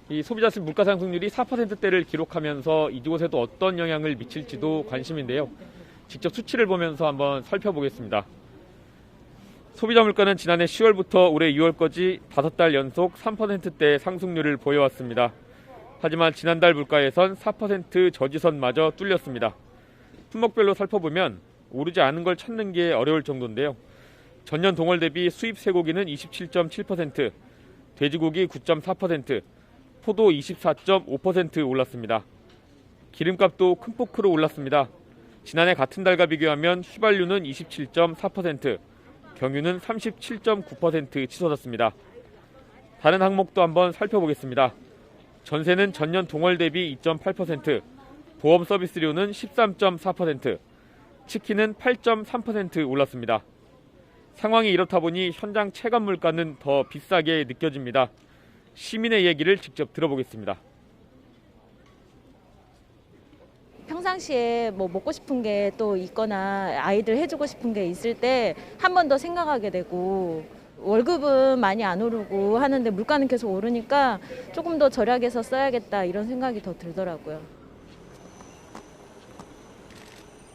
이 소비자 물가 상승률이 4%대를 기록하면서 이곳에도 어떤 영향을 미칠지도 관심인데요. 직접 수치를 보면서 한번 살펴보겠습니다. 소비자 물가는 지난해 10월부터 올해 6월까지 5달 연속 3%대 상승률을 보여왔습니다. 하지만 지난달 물가에선 4% 저지선마저 뚫렸습니다. 품목별로 살펴보면 오르지 않은 걸 찾는 게 어려울 정도인데요. 전년 동월 대비 수입 쇠고기는 27.7%, 돼지고기 9.4%, 포도 24.5% 올랐습니다. 기름값도 큰 폭으로 올랐습니다. 지난해 같은 달과 비교하면 휘발유는 27.4%, 경유는 37.9% 치솟았습니다. 다른 항목도 한번 살펴보겠습니다. 전세는 전년 동월 대비 2.8%, 보험 서비스료는 13.4%, 치킨은 8.3% 올랐습니다. 상황이 이렇다 보니 현장 체감 물가는 더 비싸게 느껴집니다. 시민의 얘기를 직접 들어보겠습니다. 평상시에 뭐 먹고 싶은 게 또 있거나 아이들 해주고 싶은 게 있을 때 한 번 더 생각하게 되고 월급은 많이 안 오르고 하는데 물가는 계속 오르니까 조금 더 절약해서 써야겠다 이런 생각이 더 들더라고요.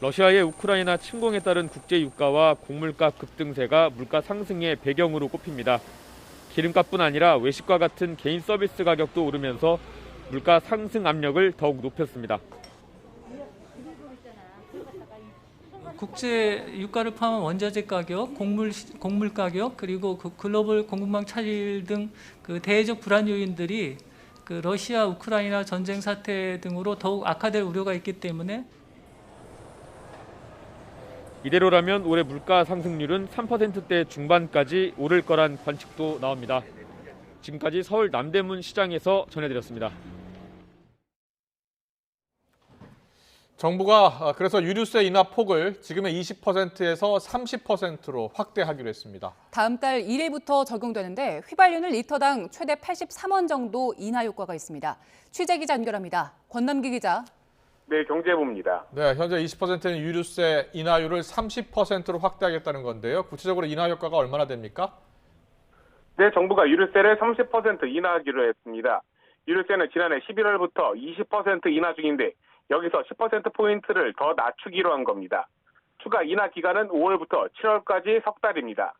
러시아의 우크라이나 침공에 따른 국제 유가와 곡물가 급등세가 물가 상승의 배경으로 꼽힙니다. 기름값뿐 아니라 외식과 같은 개인 서비스 가격도 오르면서 물가 상승 압력을 더욱 높였습니다. 국제 유가를 포함한 원자재 가격, 곡물 가격, 그리고 그 글로벌 공급망 차질 등 그 대외적 불안 요인들이 그 러시아 우크라이나 전쟁 사태 등으로 더욱 악화될 우려가 있기 때문에 이대로라면 올해 물가 상승률은 3%대 중반까지 오를 거란 관측도 나옵니다. 지금까지 서울 남대문 시장에서 전해드렸습니다. 정부가 그래서 유류세 인하 폭을 지금의 20%에서 30%로 확대하기로 했습니다. 다음 달 1일부터 적용되는데 휘발유는 리터당 최대 83원 정도 인하 효과가 있습니다. 취재 기자 연결합니다. 권남기 기자. 네, 경제부입니다. 네, 현재 20%는 유류세 인하율을 30%로 확대하겠다는 건데요. 구체적으로 인하 효과가 얼마나 됩니까? 네, 정부가 유류세를 30% 인하하기로 했습니다. 유류세는 지난해 11월부터 20% 인하 중인데 여기서 10%포인트를 더 낮추기로 한 겁니다. 추가 인하 기간은 5월부터 7월까지 석 달입니다.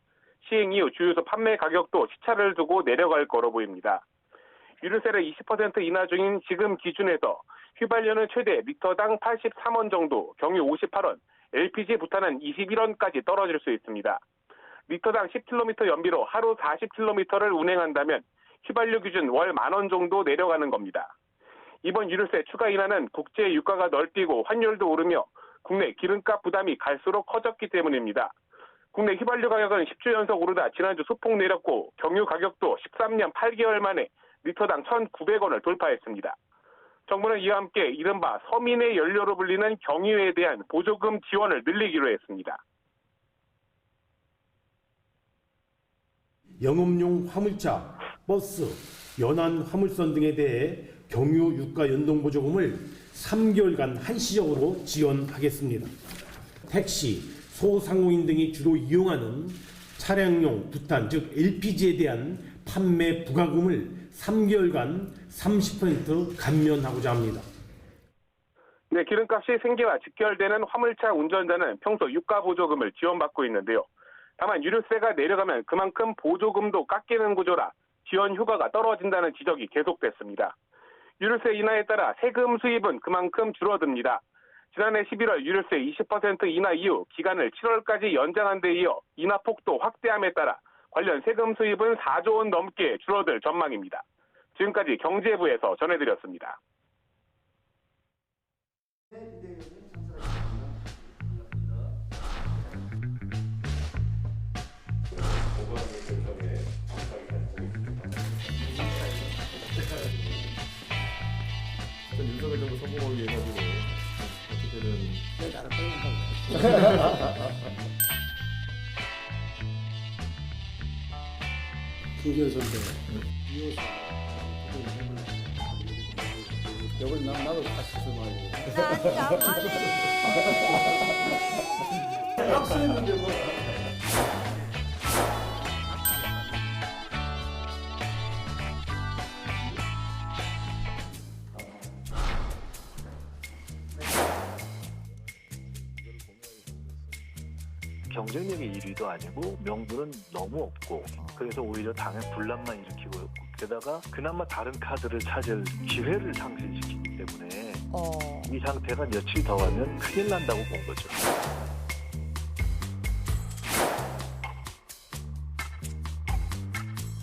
시행 이후 주유소 판매 가격도 시차를 두고 내려갈 거로 보입니다. 유류세를 20% 인하 중인 지금 기준에서 휘발유는 최대 리터당 83원 정도, 경유 58원, LPG 부탄은 21원까지 떨어질 수 있습니다. 리터당 10km 연비로 하루 40km를 운행한다면 휘발유 기준 월 10,000원 정도 내려가는 겁니다. 이번 유류세 추가 인하는 국제 유가가 널뛰고 환율도 오르며 국내 기름값 부담이 갈수록 커졌기 때문입니다. 국내 휘발유 가격은 10주 연속 오르다 지난주 소폭 내렸고 경유 가격도 13년 8개월 만에 리터당 1,900원을 돌파했습니다. 정부는 이와 함께 이른바 서민의 연료로 불리는 경유에 대한 보조금 지원을 늘리기로 했습니다. 영업용 화물차, 버스, 연안 화물선 등에 대해 경유 유가 연동 보조금을 3개월간 한시적으로 지원하겠습니다. 택시, 소상공인 등이 주로 이용하는 차량용 부탄, 즉 LPG에 대한 판매 부과금을 3개월간 30% 감면하고자 합니다. 네, 기름값이 생계와 직결되는 화물차 운전자는 평소 유가 보조금을 지원받고 있는데요. 다만 유류세가 내려가면 그만큼 보조금도 깎이는 구조라 지원 효과가 떨어진다는 지적이 계속됐습니다. 유류세 인하에 따라 세금 수입은 그만큼 줄어듭니다. 지난해 11월 유류세 20% 인하 이후 기간을 7월까지 연장한 데 이어 인하 폭도 확대함에 따라 관련 세금 수입은 4조 원 넘게 줄어들 전망입니다. 지금까지 경제부에서 전해드렸습니다. 윤석열 정부 성공을 위해 가지고 김기현 선배. 이걸 나도 다시 설명하려고. 학생인데 뭐. 경쟁력의 1위도 아니고 명분은 너무 없고 그래서 오히려 당의 분란만 일으키고 게다가 그나마 다른 카드를 찾을 기회를 상실시키기 때문에 이 상태가 며칠 더 가면 큰일 난다고 본 거죠.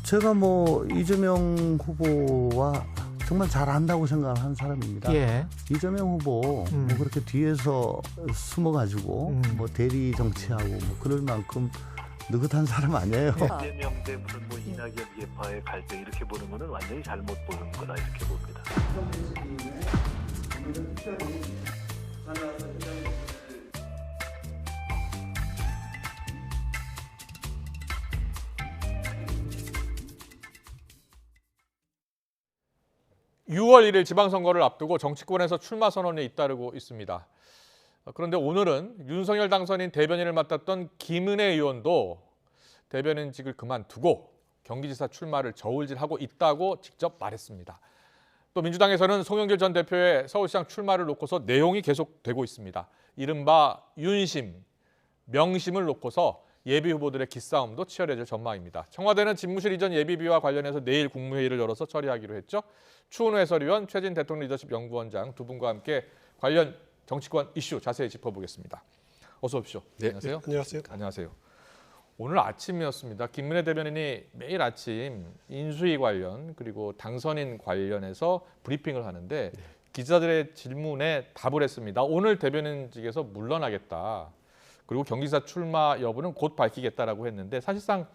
제가 뭐 이재명 후보와 정말 잘 안다고 생각하는 사람입니다. 예. 이재명 후보 뭐 그렇게 뒤에서 숨어가지고 뭐 대리 정치하고 뭐 그럴 만큼 느긋한 사람 아니에요. 이재명 대 무슨 뭐 이낙연 예파의 갈등 이렇게 보는 거는 완전히 잘못 보는 거다 이렇게 봅니다. 6월 1일 지방선거를 앞두고 정치권에서 출마 선언이 잇따르고 있습니다. 그런데 오늘은 윤석열 당선인 대변인을 맡았던 김은혜 의원도 대변인직을 그만두고 경기지사 출마를 저울질하고 있다고 직접 말했습니다. 또 민주당에서는 송영길 전 대표의 서울시장 출마를 놓고서 내용이 계속되고 있습니다. 이른바 윤심, 명심을 놓고서 예비 후보들의 기싸움도 치열해질 전망입니다. 청와대는 집무실 이전 예비비와 관련해서 내일 국무회의를 열어서 처리하기로 했죠. 추은호 해설위원, 최진 대통령 리더십 연구원장 두 분과 함께 관련 정치권 이슈 자세히 짚어보겠습니다. 어서 오십시오. 네, 안녕하세요. 안녕하세요. 안녕하세요. 오늘 아침이었습니다. 김은혜 대변인이 매일 아침 인수위 관련 그리고 당선인 관련해서 브리핑을 하는데 기자들의 질문에 답을 했습니다. 오늘 대변인직에서 물러나겠다. 그리고 경기지사 출마 여부는 곧 밝히겠다라고 했는데 사실상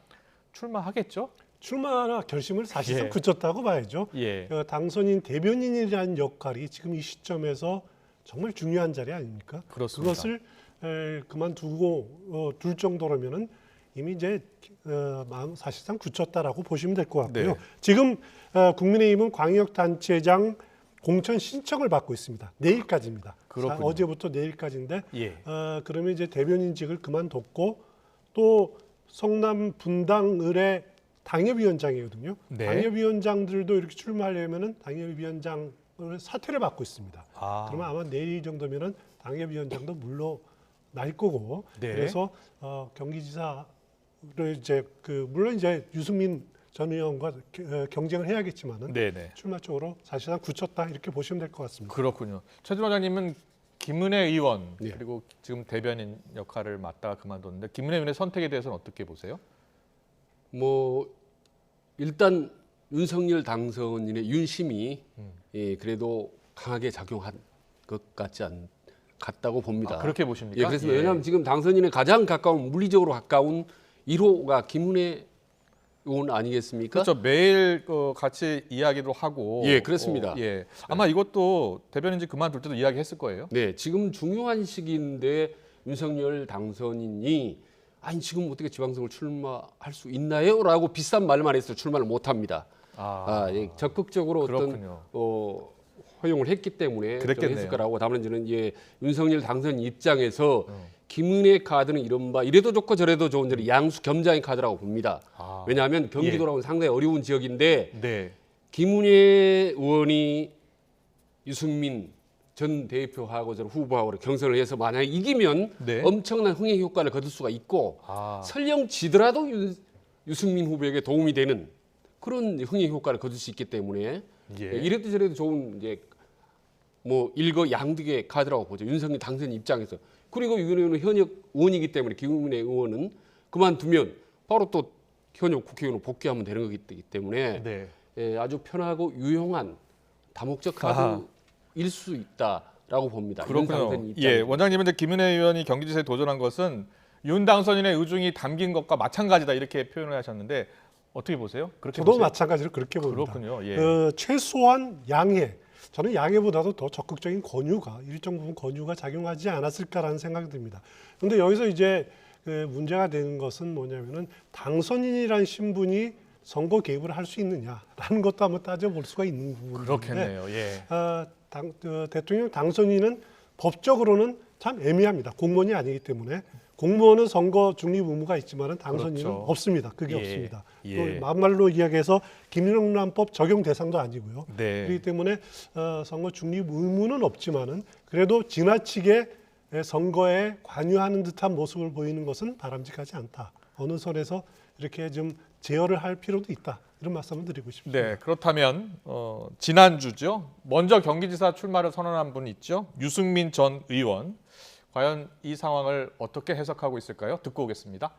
출마하겠죠? 출마나 결심을 사실상 예. 굳혔다고 봐야죠. 예. 당선인 대변인이라는 역할이 지금 이 시점에서 정말 중요한 자리 아닙니까? 그렇습니다. 그것을 그만두고 둘 정도라면은 이미 이제 마음 사실상 굳혔다라고 보시면 될 것 같고요. 네. 지금 국민의힘은 광역단체장 공천 신청을 받고 있습니다. 내일까지입니다. 그렇군요. 어제부터 내일까지인데 예. 그러면 이제 대변인직을 그만뒀고 또 성남 분당 을의 당협위원장이거든요. 네. 당협위원장들도 이렇게 출마하려면은 당협위원장을 사퇴를 받고 있습니다. 그러면 아마 내일 정도면은 당협위원장도 물러날 거고. 네. 그래서 경기지사를 이제 물론 이제 유승민 전 의원과 경쟁을 해야겠지만은 네네. 출마 쪽으로 사실상 굳혔다 이렇게 보시면 될 것 같습니다. 그렇군요. 최진 원장님은 김은혜 의원 예. 그리고 지금 대변인 역할을 맡다가 그만뒀는데 김은혜 의원의 선택에 대해서는 어떻게 보세요? 뭐 일단 윤석열 당선인의 윤심이 그래도 강하게 작용한 것 같다고 봅니다. 그렇게 보십니까? 예, 그래서 왜냐하면 지금 당선인의 가장 가까운 물리적으로 가까운 1호가 김은혜 의원 아니겠습니까? 그렇죠. 매일 같이 이야기도 하고. 예, 그렇습니다. 예. 아마 이것도 대변인직 그만둘 때도 이야기했을 거예요. 네, 지금 중요한 시기인데 윤석열 당선인이 아니 지금 어떻게 지방선거 출마할 수 있나요? 라고 비싼 말만 해서 출마를 못합니다. 예, 적극적으로 그렇군요. 어떤 허용을 했기 때문에 그랬겠네요. 했을 거라고 다만 저는 윤석열 당선인 입장에서 김은혜 카드는 이른바 이래도 좋고 저래도 좋은 저는 양수 겸장의 카드라고 봅니다. 왜냐하면 경기도라고는 상당히 어려운 지역인데 네. 김은혜 의원이 유승민 전 대표하고 저 후보하고 경선을 해서 만약에 이기면 네. 엄청난 흥행 효과를 거둘 수가 있고 설령 지더라도 유승민 후보에게 도움이 되는 그런 흥행 효과를 거둘 수 있기 때문에 예. 이래도 저래도 좋은 이제 뭐 일거양득의 카드라고 보죠. 윤석열 당선 입장에서. 그리고 윤 의원은 현역 의원이기 때문에 김은혜 의원은 그만두면 바로 또 현역 국회의원으로 복귀하면 되는 거기 때문에 네. 예, 아주 편하고 유용한 다목적 카드일 수 있다라고 봅니다. 윤 당선 그렇군요. 입장에서. 예, 원장님은 김은혜 의원이 경기지사에 도전한 것은 윤 당선인의 의중이 담긴 것과 마찬가지다 이렇게 표현을 하셨는데 어떻게 보세요? 그렇게 저도 보세요? 마찬가지로 그렇게 봅니다. 그렇군요. 예. 최소한 양해, 저는 양해보다도 더 적극적인 권유가, 일정 부분 권유가 작용하지 않았을까라는 생각이 듭니다. 그런데 여기서 이제 문제가 되는 것은 뭐냐면은 당선인이라는 신분이 선거 개입을 할 수 있느냐라는 것도 한번 따져볼 수가 있는 부분인데, 그렇겠네요. 예. 대통령 당선인은 법적으로는 참 애매합니다. 공무원이 아니기 때문에. 공무원은 선거 중립 의무가 있지만 당선인은 그렇죠. 없습니다. 그게 예. 없습니다. 예. 막말로 이야기해서 김영란법 적용 대상도 아니고요. 네. 그렇기 때문에 선거 중립 의무는 없지만은 그래도 지나치게 선거에 관여하는 듯한 모습을 보이는 것은 바람직하지 않다. 어느 선에서 이렇게 좀 제어를 할 필요도 있다. 이런 말씀을 드리고 싶습니다. 네, 그렇다면 지난주죠. 먼저 경기지사 출마를 선언한 분 있죠. 유승민 전 의원. 과연 이 어떻게 해석하고 있을까요? 듣고 오겠습니다.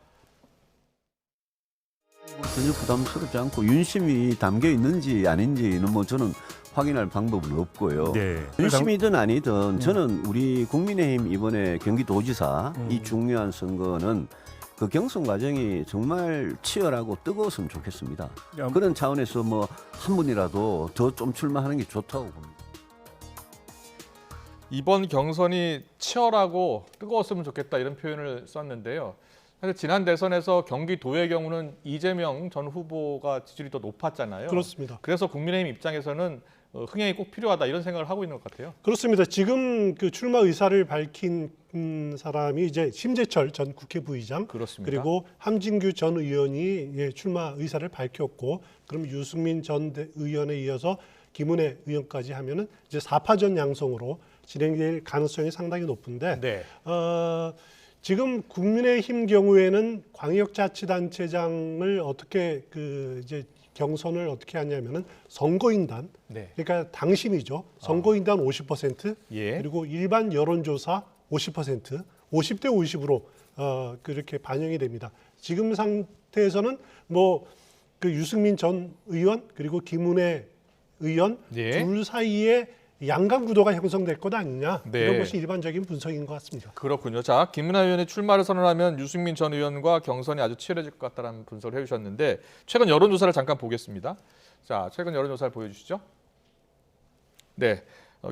전혀 부담스럽지 않고 윤심이 담겨 있는지 아닌지는 뭐 저는 확인할 방법은 없고요. 네. 윤심이든 아니든 저는 우리 국민의힘 이번에 경기도지사 이 중요한 선거는 그 경선 과정이 정말 치열하고 뜨거웠으면 좋겠습니다. 그런 차원에서 뭐 한 분이라도 더 좀 출마하는 게 좋다고 봅니다. 이번 경선이 치열하고 뜨거웠으면 좋겠다 이런 표현을 썼는데요. 사실 지난 대선에서 경기도의 경우는 이재명 전 후보가 지지율이 더 높았잖아요. 그렇습니다. 그래서 국민의힘 입장에서는 흥행이 꼭 필요하다 이런 생각을 하고 있는 것 같아요. 그렇습니다. 지금 그 출마 의사를 밝힌 사람이 이제 심재철 전 국회 부의장, 그렇습니다. 그리고 함진규 전 의원이 출마 의사를 밝혔고, 그럼 유승민 전 의원에 이어서 김은혜 의원까지 하면은 이제 4파전 양성으로 진행될 가능성이 상당히 높은데, 네. 지금 국민의힘 경우에는 광역자치단체장을 어떻게 이제 경선을 어떻게 하냐면은 선거인단, 네. 그러니까 당심이죠. 선거인단 50%, 예. 그리고 일반 여론조사 50%, 50대 50으로 그렇게 반영이 됩니다. 지금 상태에서는 뭐 그 유승민 전 의원 그리고 김은혜 의원 예. 둘 사이에 양강 구도가 형성될 것 아니냐, 네. 이런 것이 일반적인 분석인 것 같습니다. 그렇군요. 자, 김은혜 의원이 출마를 선언하면 유승민 전 의원과 경선이 아주 치열해질 것 같다는 분석을 해주셨는데 최근 여론조사를 잠깐 보겠습니다. 자, 최근 여론조사를 보여주시죠. 네,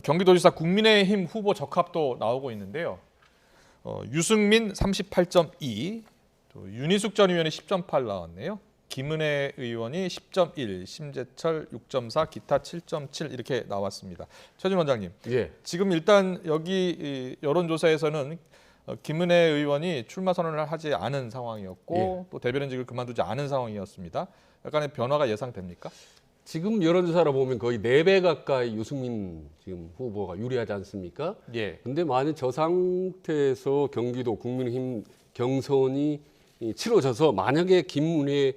경기도지사 국민의힘 후보 적합도 나오고 있는데요. 유승민 38.2, 또 윤희숙 전 의원이 10.8 나왔네요. 김은혜 의원이 10.1, 심재철 6.4, 기타 7.7 이렇게 나왔습니다. 최준 원장님, 예. 지금 일단 여기 여론조사에서는 김은혜 의원이 출마 선언을 하지 않은 상황이었고 예. 또 대변인직을 그만두지 않은 상황이었습니다. 약간의 변화가 예상됩니까? 지금 여론조사로 보면 거의 4배 가까이 유승민 지금 후보가 유리하지 않습니까? 예. 근데 만약 저 상태에서 경기도 국민의힘 경선이 치러져서 만약에 김은혜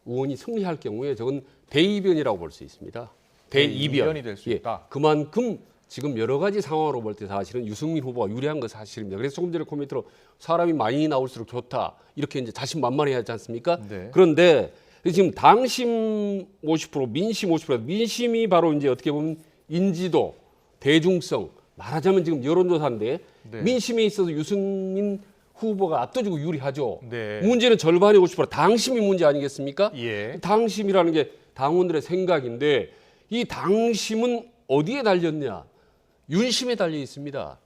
의원이 승리할 경우에 저건 대이변이라고 볼 수 있습니다. 대이변이 될 수 있다. 그만큼 지금 여러 가지 상황으로 볼 때 사실은 유승민 후보가 유리한 건 사실입니다. 그래서 조금 전에 코멘트로 사람이 많이 나올수록 좋다, 이렇게 이제 자신만만해하지 않습니까? 네. 그런데 지금 당심 50%, 민심 50%, 민심이 바로 이제 어떻게 보면 인지도, 대중성, 말하자면 지금 여론조사인데 네. 민심에 있어서 유승민 후보가 압도적으로 유리하죠. 네. 문제는 절반이 50%, 당심이 문제 아니겠습니까? 예. 당심이라는 게 당원들의 생각인데 이 당심은 어디에 달렸냐? 윤심에 달려 있습니다.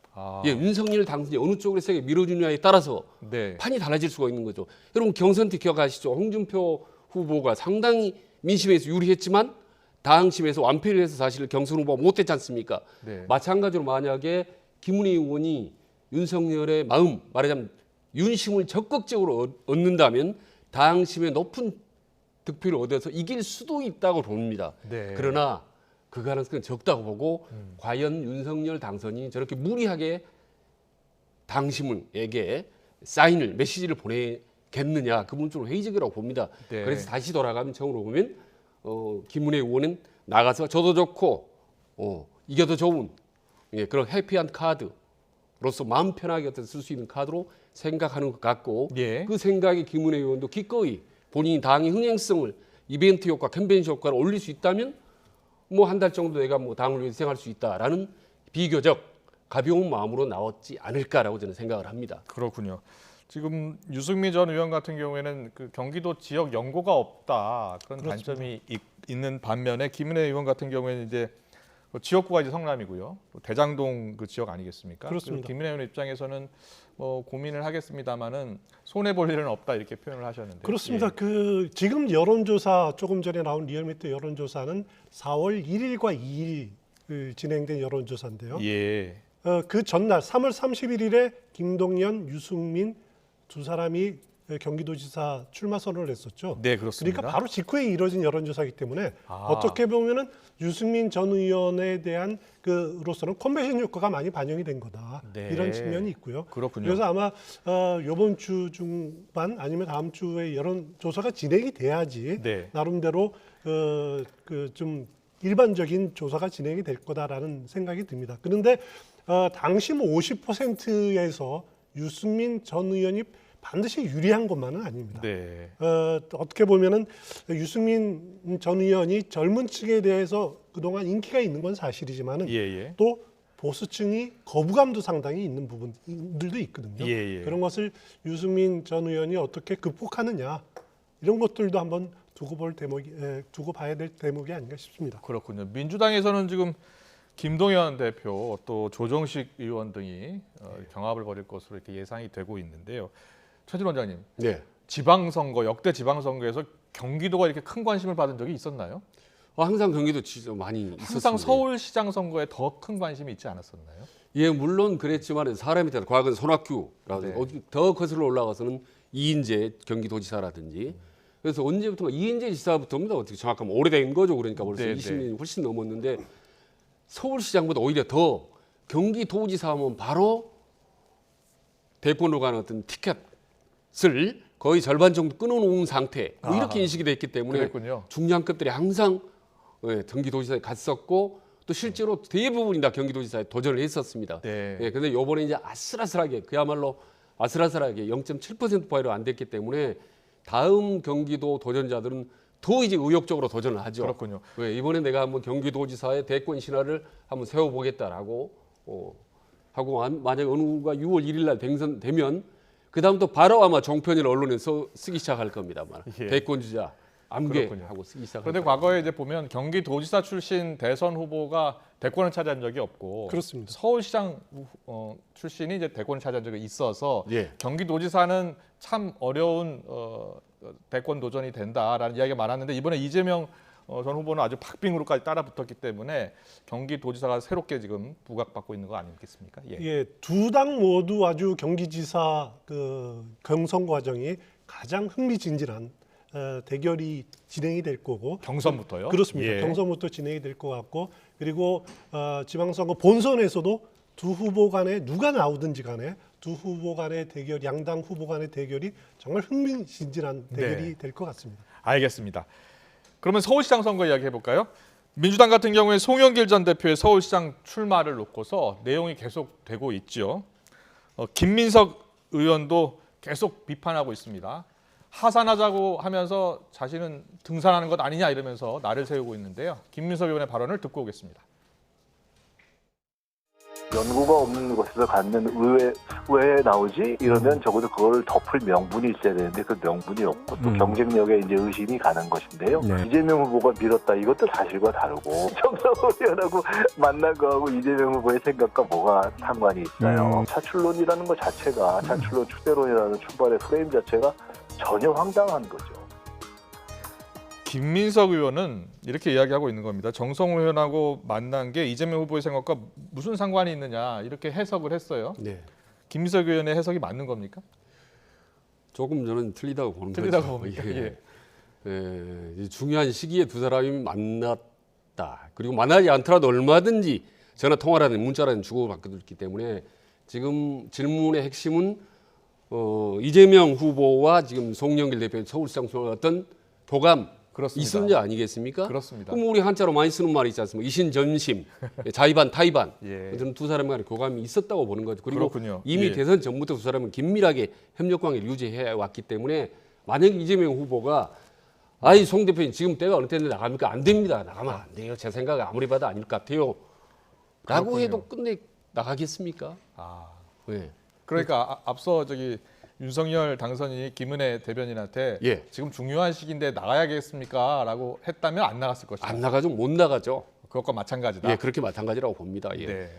예, 윤석열 당선이 어느 쪽으로 세게 밀어주느냐에 따라서 네. 판이 달라질 수가 있는 거죠. 여러분 경선 때 기억하시죠? 홍준표 후보가 상당히 민심에서 유리했지만 당심에서 완패를 해서 사실 경선 후보가 못됐지 않습니까? 네. 마찬가지로 만약에 김은혜 의원이 윤석열의 마음, 말하자면 윤심을 적극적으로 얻는다면 당심의 높은 득표를 얻어서 이길 수도 있다고 봅니다. 네. 그러나 그 가능성은 적다고 보고 과연 윤석열 당선이 저렇게 무리하게 당심에게 사인을, 메시지를 겠느냐, 그 부분 좀 회의적이라고 봅니다. 네. 그래서 다시 돌아가면 정으로 보면 김은혜 의원은 나가서 저도 좋고 이겨도 좋은 그런 해피한 카드로서 마음 편하게 쓸 수 있는 카드로 생각하는 것 같고 예. 그 생각에 김은혜 의원도 기꺼이 본인이 당의 흥행성을 이벤트 효과, 캠페인 효과를 올릴 수 있다면 뭐 한 달 정도 내가 뭐 당을 위해서 희생할 수 있다라는 비교적 가벼운 마음으로 나왔지 않을까라고 저는 생각을 합니다. 그렇군요. 지금 유승민 전 의원 같은 경우에는 그 경기도 지역 연고가 없다 그런 그렇습니다. 단점이 있는 반면에 김은혜 의원 같은 경우에는 이제 지역구가 이제 성남이고요, 또 대장동 그 지역 아니겠습니까? 그렇습니다. 김은혜 의원 입장에서는 뭐 고민을 하겠습니다만은 손해 볼 일은 없다 이렇게 표현을 하셨는데. 그렇습니다. 예. 그 지금 여론조사 조금 전에 나온 리얼미터 여론조사는 4월 1일과 2일 진행된 여론조사인데요. 예. 그 전날 3월 31일에 김동연, 유승민 두 사람이 경기도지사 출마 선언을 했었죠. 네, 그렇습니다. 그러니까 바로 직후에 이뤄진 여론조사이기 때문에 어떻게 보면은 유승민 전 의원에 대한 그로서는 컨벤션 효과가 많이 반영이 된 거다. 네. 이런 측면이 있고요. 그렇군요. 그래서 아마 이번 주 중반 아니면 다음 주에 여론조사가 진행이 돼야지 네. 나름대로 좀 일반적인 조사가 진행이 될 거다라는 생각이 듭니다. 그런데 당시 뭐 50%에서 유승민 전 의원이 반드시 유리한 것만은 아닙니다. 네. 어떻게 보면은 유승민 전 의원이 젊은 층에 대해서 그동안 인기가 있는 건 사실이지만은 예. 또 보수층이 거부감도 상당히 있는 부분들도 있거든요. 예. 그런 것을 유승민 전 의원이 어떻게 극복하느냐 이런 것들도 한번 두고 봐야 될 대목이 아닌가 싶습니다. 그렇군요. 민주당에서는 지금 김동연 대표 또 조정식 의원 등이 경합을 벌일 것으로 이렇게 예상이 되고 있는데요. 최준 원장님, 네. 지방선거, 역대 지방선거에서 경기도가 이렇게 큰 관심을 받은 적이 있었나요? 항상 경기도 많이 있었습니다. 항상 서울시장 선거에 더 큰 관심이 있지 않았었나요? 예, 물론 그랬지만 사람이 따라 과거는 손학규라든지 네. 더 거슬러 올라가서는 이인재 경기도지사라든지 그래서 언제부턴가 이인재 지사부터입니다. 어떻게 정확하면 오래된 거죠. 그러니까 벌써 네, 20년이 훨씬 넘었는데 서울시장보다 오히려 더 경기도지사 하면 바로 대권으로 가는 어떤 티켓을 거의 절반 정도 끊어놓은 상태 뭐 이렇게 인식이 됐기 때문에 그랬군요. 중량급들이 항상 경기도지사에 갔었고 또 실제로 대부분이 다 경기도지사에 도전을 했었습니다. 네. 그런데 이번에 이제 아슬아슬하게 그야말로 아슬아슬하게 0.7%포인트로 안 됐기 때문에 다음 경기도 도전자들은 더 이제 의욕적으로 도전을 하죠. 그렇군요. 이번에 내가 한번 경기도지사의 대권 신화를 한번 세워보겠다라고 하고 만약에 어느 누가 6월 1일 날 당선되면 그 다음부터 바로 아마 종편이나 언론에서 쓰기 시작할 겁니다. 예. 대권 주자 암개하고 쓰기 시작할 그런데 과거에 이제 보면 경기도지사 출신 대선 후보가 대권을 차지한 적이 없고 그렇습니다. 서울시장 출신이 이제 대권을 차지한 적이 있어서 예. 경기도지사는 참 어려운 대권 도전이 된다라는 이야기가 많았는데 이번에 이재명 전 후보는 아주 박빙으로까지 따라붙었기 때문에 경기도지사가 새롭게 지금 부각받고 있는 거 아니겠습니까? 예, 두 당 모두 아주 경기지사 경선 과정이 가장 흥미진진한 대결이 진행이 될 거고 경선부터요? 그렇습니다. 예. 경선부터 진행이 될 것 같고 그리고 지방선거 본선에서도 두 후보 간에 누가 나오든지 간에 두 후보 간의 대결, 양당 후보 간의 대결이 정말 흥미진진한 대결이 네. 될 것 같습니다. 알겠습니다. 그러면 서울시장 선거 이야기 해볼까요? 민주당 같은 경우에 송영길 전 대표의 서울시장 출마를 놓고서 내용이 계속 되고 있죠. 김민석 의원도 계속 비판하고 있습니다. 하산하자고 하면서 자신은 등산하는 것 아니냐 이러면서 날을 세우고 있는데요. 김민석 의원의 발언을 듣고 오겠습니다. 연구가 없는 곳에서 갖는 왜 나오지? 이러면 적어도 그걸 덮을 명분이 있어야 되는데 그 명분이 없고 또 경쟁력에 이제 의심이 가는 것인데요. 네. 이재명 후보가 밀었다. 이것도 사실과 다르고 정성호 의원하고 만난 거하고 이재명 후보의 생각과 뭐가 상관이 있어요. 차출론이라는 것 자체가 차출론 추대론이라는 출발의 프레임 자체가 전혀 황당한 거죠. 김민석 의원은 이렇게 이야기하고 있는 겁니다. 정성호 의원하고 만난 게 이재명 후보의 생각과 무슨 상관이 있느냐 이렇게 해석을 했어요. 네. 김민석 의원의 해석이 맞는 겁니까? 조금 저는 틀리다고 보는 틀리다고 거죠. 봅니까? 중요한 시기에 두 사람이 만났다. 그리고 만나지 않더라도 얼마든지 전화 통화라든 문자라든 주고받고 있기 때문에 지금 질문의 핵심은 이재명 후보와 지금 송영길 대표의 서울시장 수행한 어떤 교감 그렇습니다. 있었는지 아니겠습니까? 그렇습니다. 그럼 우리 한자로 많이 쓰는 말이 있지 않습니까? 이신전심, 자의반, 타의반. 예. 저는 두 사람 간의 교감이 있었다고 보는 거죠. 그리고 그렇군요. 이미 예. 대선 전부터 두 사람은 긴밀하게 협력 관계를 유지해 왔기 때문에 만약 이재명 후보가 아이 송 대표님 지금 때가 어느 때인데 나갑니까? 안 됩니다. 나가면 안 돼요. 제 생각에 아무리 봐도 아닐 것 같아요. 라고 그렇군요. 해도 끝내 나가겠습니까? 네. 그러니까 앞서 윤석열 당선인이 김은혜 대변인한테 예. 지금 중요한 시기인데 나가야겠습니까? 라고 했다면 안 나갔을 것이다. 안 나가죠. 못 나가죠. 그것과 마찬가지다. 예, 그렇게 마찬가지라고 봅니다. 예. 네.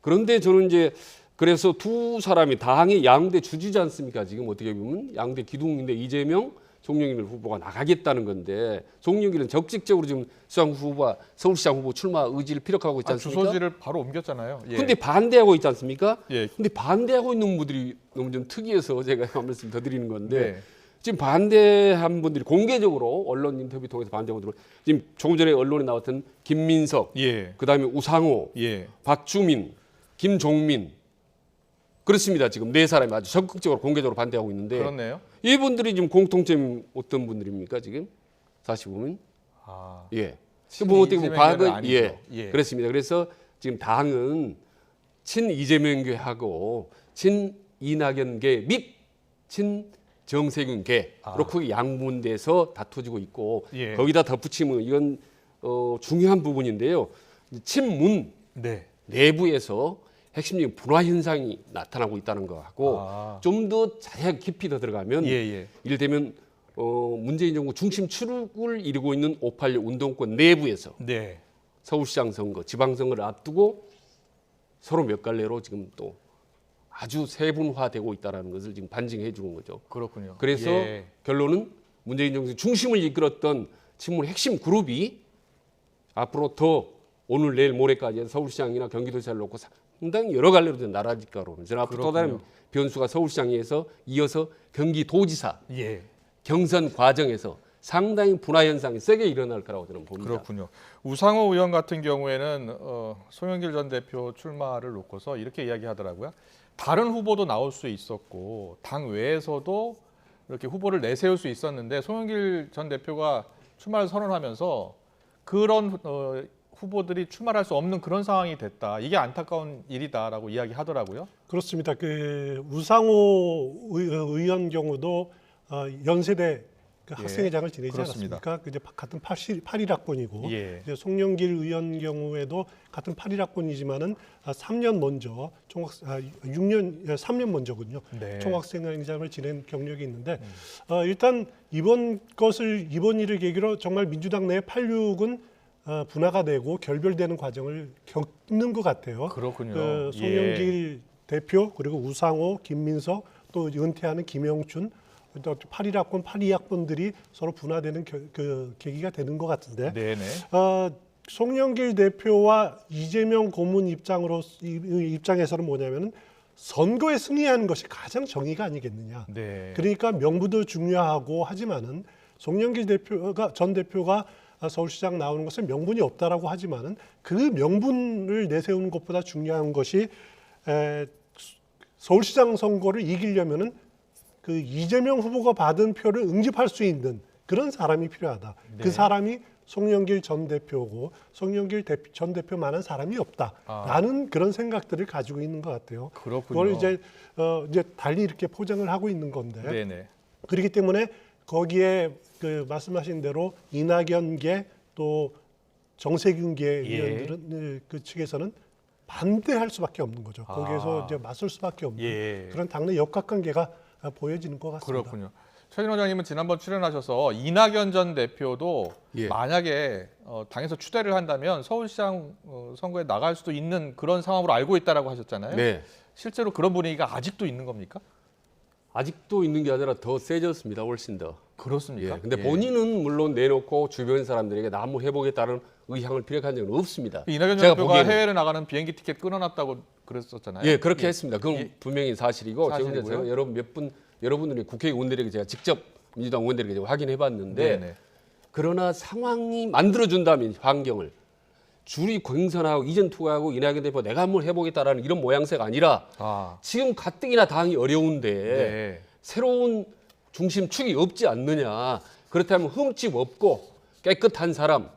그런데 저는 이제 그래서 두 사람이 당의 양대 주지지 않습니까? 지금 어떻게 보면 양대 기둥인데 이재명, 송영길 후보가 나가겠다는 건데 송영길은 적극적으로 지금 수장 후보와 서울시장 후보 출마 의지를 피력하고 있지 않습니까? 주소지를 바로 옮겼잖아요. 예. 근데 반대하고 있지 않습니까? 예. 근데 반대하고 있는 분들이 너무 좀 특이해서 제가 한 말씀 더 드리는 건데 네. 지금 반대한 분들이 공개적으로 언론 인터뷰 통해서 반대하고 들어 지금 조금 전에 언론에 나왔던 김민석, 예. 그다음에 우상호, 예. 박주민, 김종민 그렇습니다. 지금 네 사람이 아주 적극적으로 공개적으로 반대하고 있는데 그렇네요. 이분들이 지금 공통점이 어떤 분들입니까? 지금 사실 보면 예. 뭐 어떻게 보면 과거 예. 그렇습니다. 그래서 지금 당은 친 이재명계하고 친 이낙연계 및 친 정세균계 이렇게 양분돼서 다투지고 있고 예. 거기다 덧붙이면 이건 중요한 부분인데요. 친문 네. 내부에서 핵심적인 분화 현상이 나타나고 있다는 거하고 좀 더 자세하게 깊이 더 들어가면 이를테면 문재인 정부 중심 추락을 이루고 있는 5.86 운동권 내부에서 네. 서울시장 선거, 지방선거를 앞두고 서로 몇 갈래로 지금 또 아주 세분화되고 있다는 것을 지금 반증해 주는 거죠. 그렇군요. 그래서 예. 결론은 문재인 정부 중심을 이끌었던 친문의 핵심 그룹이 앞으로 더 오늘 내일 모레까지 서울시장이나 경기도지사를 놓고 상당히 여러 갈래로 된 나라지가로 저는 앞으로 또 다른 변수가 서울시장에서 이어서 경기도지사 예. 경선 과정에서 상당히 분화 현상이 세게 일어날 거라고 저는 봅니다. 그렇군요. 우상호 의원 같은 경우에는 송영길 전 대표 출마를 놓고서 이렇게 이야기하더라고요. 다른 후보도 나올 수 있었고 당 외에서도 이렇게 후보를 내세울 수 있었는데 송영길 전 대표가 출마를 선언하면서 그런 후보들이 출마할 수 없는 그런 상황이 됐다. 이게 안타까운 일이다라고 이야기하더라고요. 그렇습니다. 그 우상호 의원 경우도 연세대 그 학생회장을 지내지 그렇습니다. 않았습니까? 이제 같은 81학번이고 예. 이제 송영길 의원 경우에도 같은 81학번이지만은 3년 먼저 3년 먼저군요. 네. 총학생회장을 지낸 경력이 있는데 일단 이번 일을 계기로 정말 민주당 내 86은 분화가 되고 결별되는 과정을 겪는 것 같아요. 그렇군요. 송영길 대표 그리고 우상호, 김민석 또 은퇴하는 김영춘 또 81학번, 82학번들이 서로 분화되는 그 계기가 되는 것 같은데 네네. 송영길 대표와 이재명 고문 입장에서는 뭐냐면은 선거에 승리하는 것이 가장 정의가 아니겠느냐. 네. 그러니까 명분도 중요하고 하지만은 송영길 전 대표가 서울시장 나오는 것은 명분이 없다라고 하지만은 그 명분을 내세우는 것보다 중요한 것이 서울시장 선거를 이기려면은 그 이재명 후보가 받은 표를 응집할 수 있는 그런 사람이 필요하다. 네. 그 사람이 송영길 전 대표고 송영길 전 대표만한 사람이 없다라는 그런 생각들을 가지고 있는 것 같아요. 그렇군요. 그걸 이제 달리 이렇게 포장을 하고 있는 건데. 네네. 그렇기 때문에 거기에 그 말씀하신 대로 이낙연계 또 정세균계 의원들은 그 측에서는 반대할 수밖에 없는 거죠. 거기에서 이제 맞설 수밖에 없는 그런 당내 역학관계가 보여지는 것 같습니다. 그렇군요. 최진 원장님은 지난번 출연하셔서 이낙연 전 대표도 만약에 당에서 추대를 한다면 서울시장 선거에 나갈 수도 있는 그런 상황으로 알고 있다라고 하셨잖아요. 네. 실제로 그런 분위기가 아직도 있는 겁니까? 아직도 있는 게 아니라 더 세졌습니다. 훨씬 더. 그렇습니까? 예. 근데 본인은 물론 내놓고 주변 사람들에게 나 한번 해보겠다는 의향을 피력한 적은 없습니다. 이낙연 전 대표가 해외를 나가는 비행기 티켓 끊어놨다고 그랬었잖아요. 예, 그렇게 했습니다. 그건 분명히 사실이고 제가 여러분들이 국회의원들에게 제가 직접 민주당 의원들에게 제가 확인해봤는데 그러나 상황이 만들어준다면 환경을 줄이 경선하고 이전 투구하고 이낙연 대표 내가 한번 해보겠다라는 이런 모양새가 아니라 지금 가뜩이나 당이 어려운데 새로운 중심축이 없지 않느냐. 그렇다면 흠집 없고 깨끗한 사람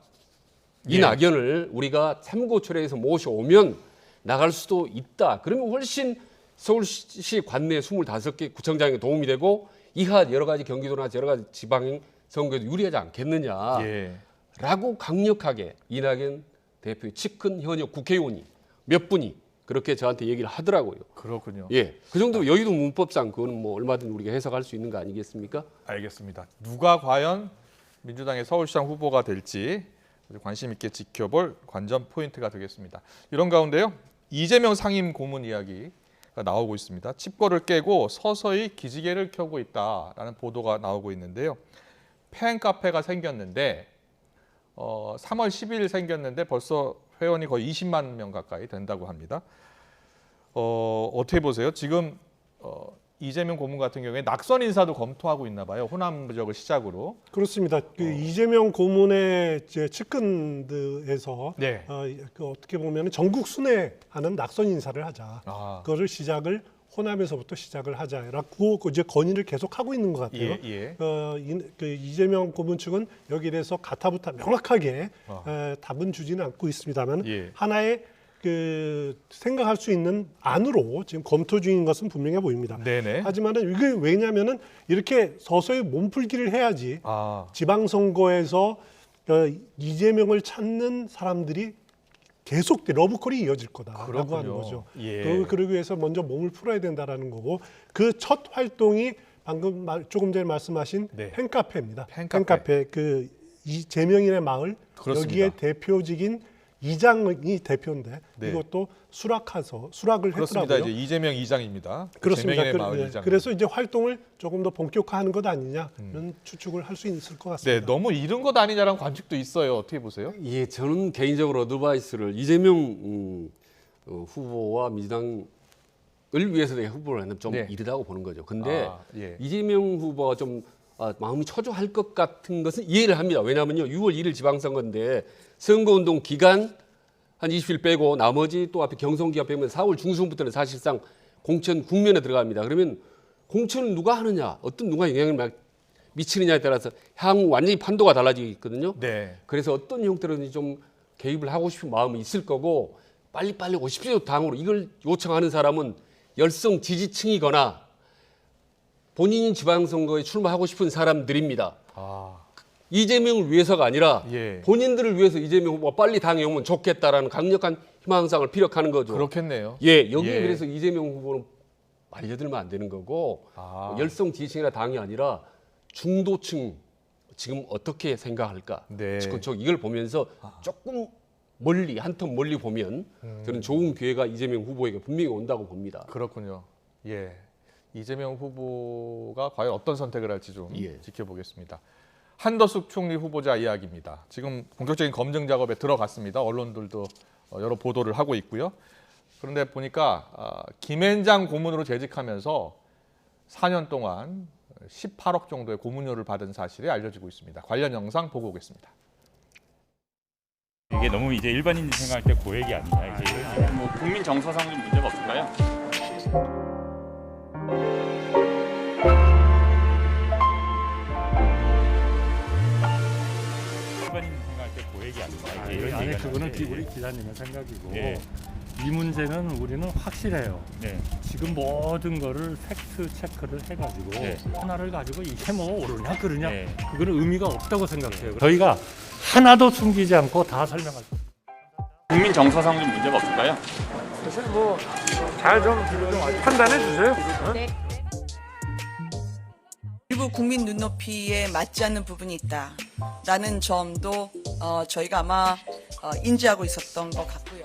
이낙연을 우리가 삼고초려해서 모셔오면 나갈 수도 있다. 그러면 훨씬 서울시 관내 25개 구청장에 도움이 되고 이하 여러 가지 경기도나 여러 가지 지방 선거에도 유리하지 않겠느냐. 라고 강력하게 이낙연 대표의 측근 현역 국회의원이 몇 분이 그렇게 저한테 얘기를 하더라고요. 그렇군요. 예, 그 정도 여의도 문법상 그거는 뭐 얼마든지 우리가 해석할 수 있는 거 아니겠습니까? 알겠습니다. 누가 과연 민주당의 서울시장 후보가 될지 관심 있게 지켜볼 관전 포인트가 되겠습니다. 이런 가운데요, 이재명 상임 고문 이야기가 나오고 있습니다. 칩거를 깨고 서서히 기지개를 켜고 있다라는 보도가 나오고 있는데요. 팬카페가 생겼는데 3월 10일 생겼는데 벌써 회원이 거의 20만 명 가까이 된다고 합니다. 어떻게 보세요? 지금 이재명 고문 같은 경우에 낙선 인사도 검토하고 있나 봐요. 호남 부적을 시작으로. 그렇습니다. 그 이재명 고문의 이제 측근들에서 그 어떻게 보면 전국 순회하는 낙선 인사를 하자. 그거를 시작을 호남에서부터 시작을 하자라고 이제 건의를 계속 하고 있는 것 같아요. 그 이재명 고문 측은 여기에 대해서 가타부타 명확하게 답은 주지는 않고 있습니다만 하나의 그 생각할 수 있는 안으로 지금 검토 중인 것은 분명해 보입니다. 하지만은 이게 왜냐면은 이렇게 서서히 몸풀기를 해야지 지방선거에서 이재명을 찾는 사람들이 계속 러브콜이 이어질 거다라고 하는 거죠. 그러기 위해서 먼저 몸을 풀어야 된다라는 거고 그 첫 활동이 방금 조금 전에 말씀하신 팬카페입니다. 팬카페 그 이재명인의 마을 여기에 대표직인 이장이 대표인데 이것도 수락을 그렇습니다. 했더라고요. 이제 이재명 이장입니다. 그렇습니다. 재명인의 마을 이장. 그래서 이제 활동을 조금 더 본격화하는 것 아니냐는 추측을 할 수 있을 것 같습니다. 너무 이른 것 아니냐라는 관측도 있어요. 어떻게 보세요? 예, 저는 개인적으로 어드바이스를 이재명 후보와 민주당을 위해서 내가 후보를 하는 좀 이르다고 보는 거죠. 근데 이재명 후보가 좀 마음이 초조할 것 같은 것은 이해를 합니다. 왜냐하면요, 6월 1일 지방선거인데 선거운동 기간 한 20일 빼고 나머지 또 앞에 경선기간 빼면 4월 중순부터는 사실상 공천 국면에 들어갑니다. 그러면 공천을 누가 하느냐, 누가 영향을 미치느냐에 따라서 향후 완전히 판도가 달라지거든요. 그래서 어떤 형태로든지 좀 개입을 하고 싶은 마음이 있을 거고 빨리빨리 오십시오 당으로 이걸 요청하는 사람은 열성 지지층이거나 본인이 지방선거에 출마하고 싶은 사람들입니다. 이재명을 위해서가 아니라 본인들을 위해서 이재명 후보가 빨리 당에 오면 좋겠다라는 강력한 희망상을 피력하는 거죠. 그렇겠네요. 여기에 그래서 이재명 후보는 말려들면 안 되는 거고 열성 지지층이나 당이 아니라 중도층 지금 어떻게 생각할까? 이걸 보면서 조금 멀리 한 텀 멀리 보면 저는 좋은 기회가 이재명 후보에게 분명히 온다고 봅니다. 그렇군요. 이재명 후보가 과연 어떤 선택을 할지 좀 지켜보겠습니다. 한더숙 총리 후보자 이야기입니다. 지금 본격적인 검증 작업에 들어갔습니다. 언론들도 여러 보도를 하고 있고요. 그런데 보니까 김앤장 고문으로 재직하면서 4년 동안 18억 정도의 고문료를 받은 사실이 알려지고 있습니다. 관련 영상 보고 오겠습니다. 이게 너무 이제 일반인이 생각할 때 고액이 아니냐. 이제 뭐 국민 정서상 좀 문제가 없을까요? 일반인이 생각할 때 고액이 아니냐. 아니 그거는 우리 기자님의 생각이고 이 문제는 우리는 확실해요. 지금 모든 거를 팩트 체크를 해가지고 하나를 가지고 이게 뭐 옳으냐 그러냐 그거는 의미가 없다고 생각해요. 저희가 하나도 숨기지 않고 다 설명할 수 있습니다. 국민 정서상 좀 문제가 없을까요? 사실 뭐 잘 좀 판단해 주세요. 일부 국민 눈높이에 맞지 않는 부분이 있다라는 점도 저희가 아마 인지하고 있었던 것 같고요.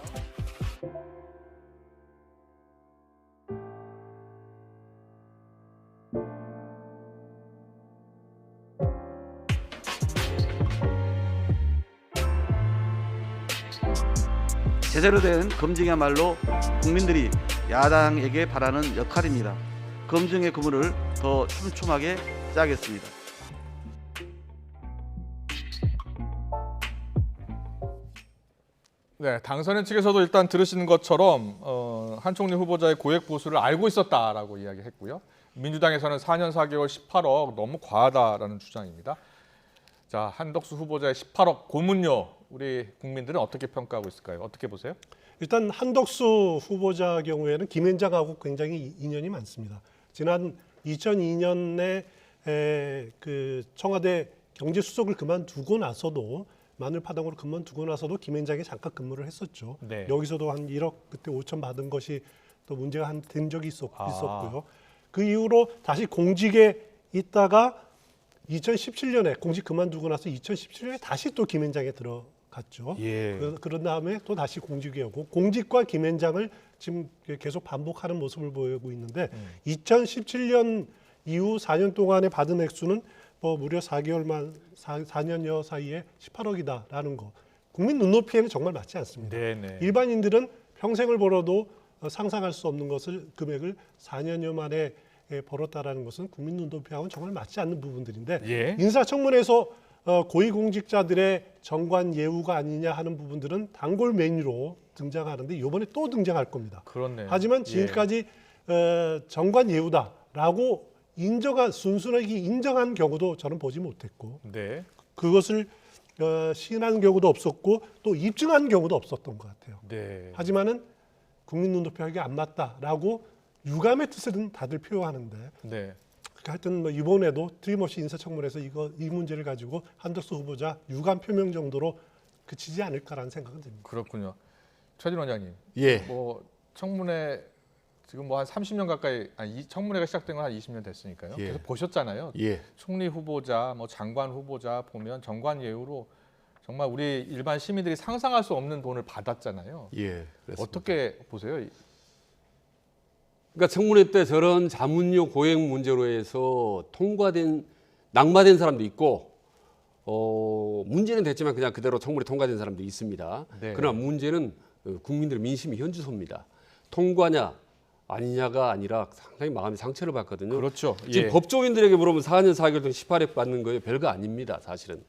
제대로 된 검증이야말로 국민들이 야당에게 바라는 역할입니다. 검증의 그물을 더 촘촘하게 짜겠습니다. 네, 당선인 측에서도 일단 들으시는 것처럼 한총리 후보자의 고액 보수를 알고 있었다라고 이야기했고요. 민주당에서는 4년 4개월 18억 너무 과하다라는 주장입니다. 자, 한덕수 후보자의 18억 고문료 우리 국민들은 어떻게 평가하고 있을까요? 어떻게 보세요? 일단 한덕수 후보자 경우에는 김앤장하고 굉장히 인연이 많습니다. 지난 2002년에 그 청와대 경제수석을 그만두고 나서도 마늘 파당으로 그만두고 나서도 김앤장에 잠깐 근무를 했었죠. 네. 여기서도 한 1억 그때 5천 받은 것이 또 문제가 된 적이 있었고요. 그 이후로 다시 공직에 있다가 2017년에 공직 그만두고 나서 2017년에 다시 또 김앤장에 들어갔죠. 예. 그런 다음에 또 다시 공직에 오고 공직과 김앤장을 지금 계속 반복하는 모습을 보이고 있는데 2017년 이후 4년 동안에 받은 액수는 뭐 무려 4년여 사이에 18억이다라는 거. 국민 눈높이에는 정말 맞지 않습니다. 네네. 일반인들은 평생을 벌어도 상상할 수 없는 것을 금액을 4년여 만에 벌었다라는 것은 국민 눈높이하고는 정말 맞지 않는 부분들인데 예. 인사청문회에서 고위공직자들의 정관 예우가 아니냐 하는 부분들은 단골 메뉴로 등장하는데 이번에 또 등장할 겁니다. 그렇네요. 하지만 지금까지 정관 예우다라고 순순하게 인정한 경우도 저는 보지 못했고 네. 그것을 시인한 경우도 없었고 또 입증한 경우도 없었던 것 같아요. 네. 하지만은 국민 눈높이하게 안 맞다라고 유감의 뜻은 다들 표하는데 네. 하여튼 뭐 이번에도 틀림없이 인사청문회에서 이 문제를 가지고 한덕수 후보자 유감 표명 정도로 그치지 않을까라는 생각은 듭니다. 그렇군요. 최진 원장님. 예. 뭐 청문회 지금 뭐 한 30년 가까이 청문회가 시작된 건 한 20년 됐으니까요. 예. 그래서 보셨잖아요. 예. 총리 후보자, 뭐 장관 후보자 보면 정관 예우로 정말 우리 일반 시민들이 상상할 수 없는 돈을 받았잖아요. 예. 그렇습니다. 어떻게 보세요? 그러니까 청문회 때 저런 자문료 고액 문제로 해서 낙마된 사람도 있고 문제는 됐지만 그냥 그대로 청문회 통과된 사람도 있습니다. 네. 그러나 문제는 국민들의 민심이 현주소입니다. 통과냐 아니냐가 아니라 상당히 마음의 상처를 받거든요. 그렇죠. 지금 예. 법조인들에게 물으면 4년 4개월 동안 18억 받는 거예요. 별거 아닙니다. 사실은.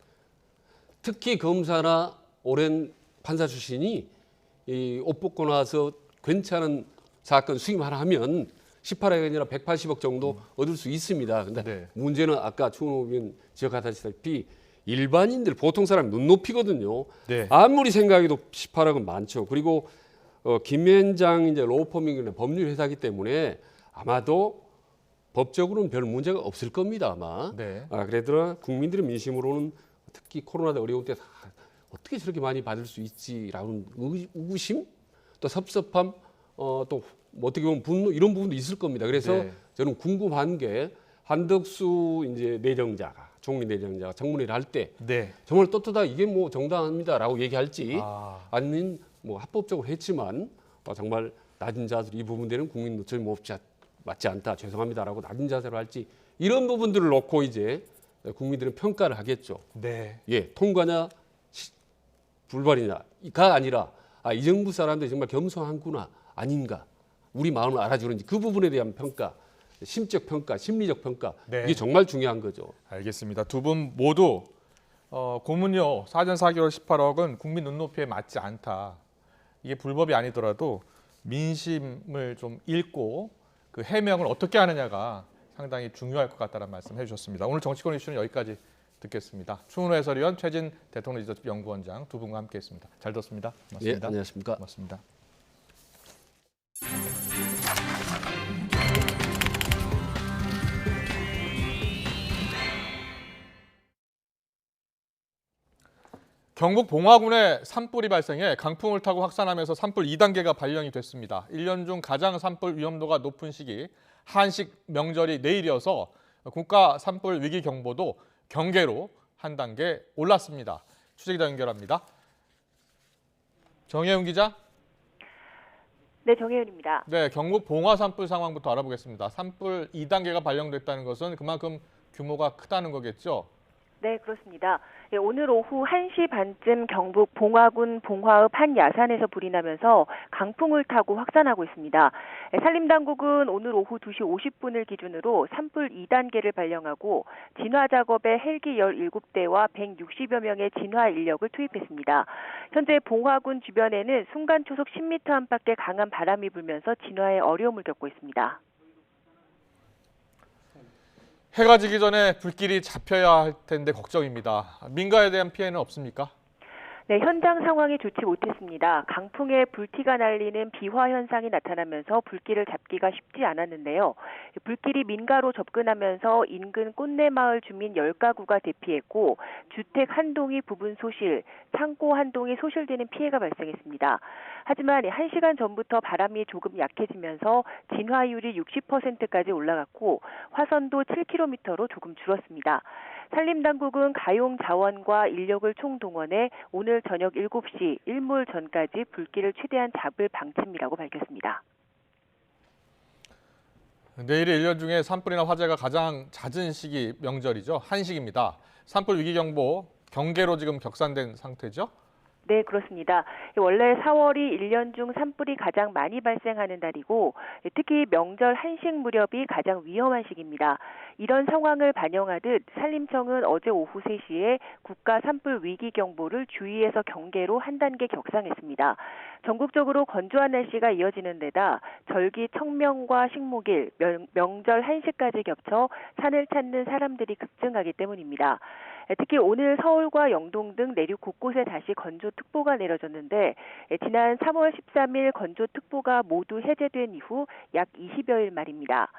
특히 검사나 오랜 판사 출신이 옷 벗고 나서 괜찮은 사건 수임 하나 하면 18억이 아니라 180억 정도 얻을 수 있습니다. 근데 네. 문제는 아까 추은호 의원 지적하다시피 일반인들 보통 사람 눈높이거든요. 네. 아무리 생각해도 18억은 많죠. 그리고 김앤장 이제 로펌이나 법률 회사이기 때문에 아마도 법적으로는 별 문제가 없을 겁니다 아마. 네. 그래도 국민들의 민심으로는 특히 코로나 어려운 때 어떻게 저렇게 많이 받을 수 있지라는 의구심, 또 섭섭함, 또 어떻게 보면 분노 이런 부분도 있을 겁니다. 그래서 네. 저는 궁금한 게 한덕수 이제 내정자가 총리 내정자가 청문회를 할 때 네. 정말 떳떳하게 이게 뭐 정당합니다라고 얘기할지 아니면 뭐 합법적으로 했지만 정말 낮은 자세로 이 부분들은 국민 눈높이 맞지 않다 죄송합니다라고 낮은 자세로 할지 이런 부분들을 놓고 이제 국민들은 평가를 하겠죠. 네. 예, 통과냐 불발이냐가 아니라 이 정부 사람들이 정말 겸손한구나 아닌가 우리 마음을 알아주는지 그 부분에 대한 평가, 심적 평가, 심리적 평가 네. 이게 정말 중요한 거죠. 알겠습니다. 두 분 모두 고문료 4년 4개월 18억은 국민 눈높이에 맞지 않다. 이게 불법이 아니더라도 민심을 좀 읽고 그 해명을 어떻게 하느냐가 상당히 중요할 것 같다는 말씀 해주셨습니다. 오늘 정치권 이슈는 여기까지 듣겠습니다. 추은호 해설위원, 최진 대통령 리더십 연구원장 두 분과 함께했습니다. 잘 들었습니다. 고맙습니다. 예, 안녕하십니까. 고맙습니다. 경북 봉화군에 산불이 발생해 강풍을 타고 확산하면서 산불 2단계가 발령이 됐습니다. 1년 중 가장 산불 위험도가 높은 시기 한식 명절이 내일이어서 국가 산불 위기 경보도 경계로 한 단계 올랐습니다. 취재기자 연결합니다. 정혜윤 기자. 네, 정혜윤입니다. 네, 경북 봉화 산불 상황부터 알아보겠습니다. 산불 2단계가 발령됐다는 것은 그만큼 규모가 크다는 거겠죠? 네, 그렇습니다. 예, 오늘 오후 1시 반쯤 경북 봉화군 봉화읍 한 야산에서 불이 나면서 강풍을 타고 확산하고 있습니다. 예, 산림당국은 오늘 오후 2시 50분을 기준으로 산불 2단계를 발령하고 진화 작업에 헬기 17대와 160여 명의 진화 인력을 투입했습니다. 현재 봉화군 주변에는 순간 초속 10m 안팎의 강한 바람이 불면서 진화에 어려움을 겪고 있습니다. 해가 지기 전에 불길이 잡혀야 할 텐데 걱정입니다. 민가에 대한 피해는 없습니까? 네, 현장 상황이 좋지 못했습니다. 강풍에 불티가 날리는 비화 현상이 나타나면서 불길을 잡기가 쉽지 않았는데요. 불길이 민가로 접근하면서 인근 꽃내마을 주민 10가구가 대피했고 주택 한 동이 부분 소실, 창고 한 동이 소실되는 피해가 발생했습니다. 하지만 1시간 전부터 바람이 조금 약해지면서 진화율이 60%까지 올라갔고 화선도 7km로 조금 줄었습니다. 산림당국은 가용 자원과 인력을 총동원해 오늘 저녁 7시 일몰 전까지 불길을 최대한 잡을 방침이라고 밝혔습니다. 내일의 1년 중에 산불이나 화재가 가장 잦은 시기 명절이죠. 한식입니다. 산불 위기경보 경계로 지금 격산된 상태죠? 네, 그렇습니다. 원래 4월이 1년 중 산불이 가장 많이 발생하는 달이고 특히 명절 한식 무렵이 가장 위험한 시기입니다. 이런 상황을 반영하듯 산림청은 어제 오후 3시에 국가 산불 위기 경보를 주의에서 경계로 한 단계 격상했습니다. 전국적으로 건조한 날씨가 이어지는 데다 절기 청명과 식목일, 명절 한식까지 겹쳐 산을 찾는 사람들이 급증하기 때문입니다. 특히 오늘 서울과 영동 등 내륙 곳곳에 다시 건조특보가 내려졌는데 지난 3월 13일 건조특보가 모두 해제된 이후 약 20여일 말입니다.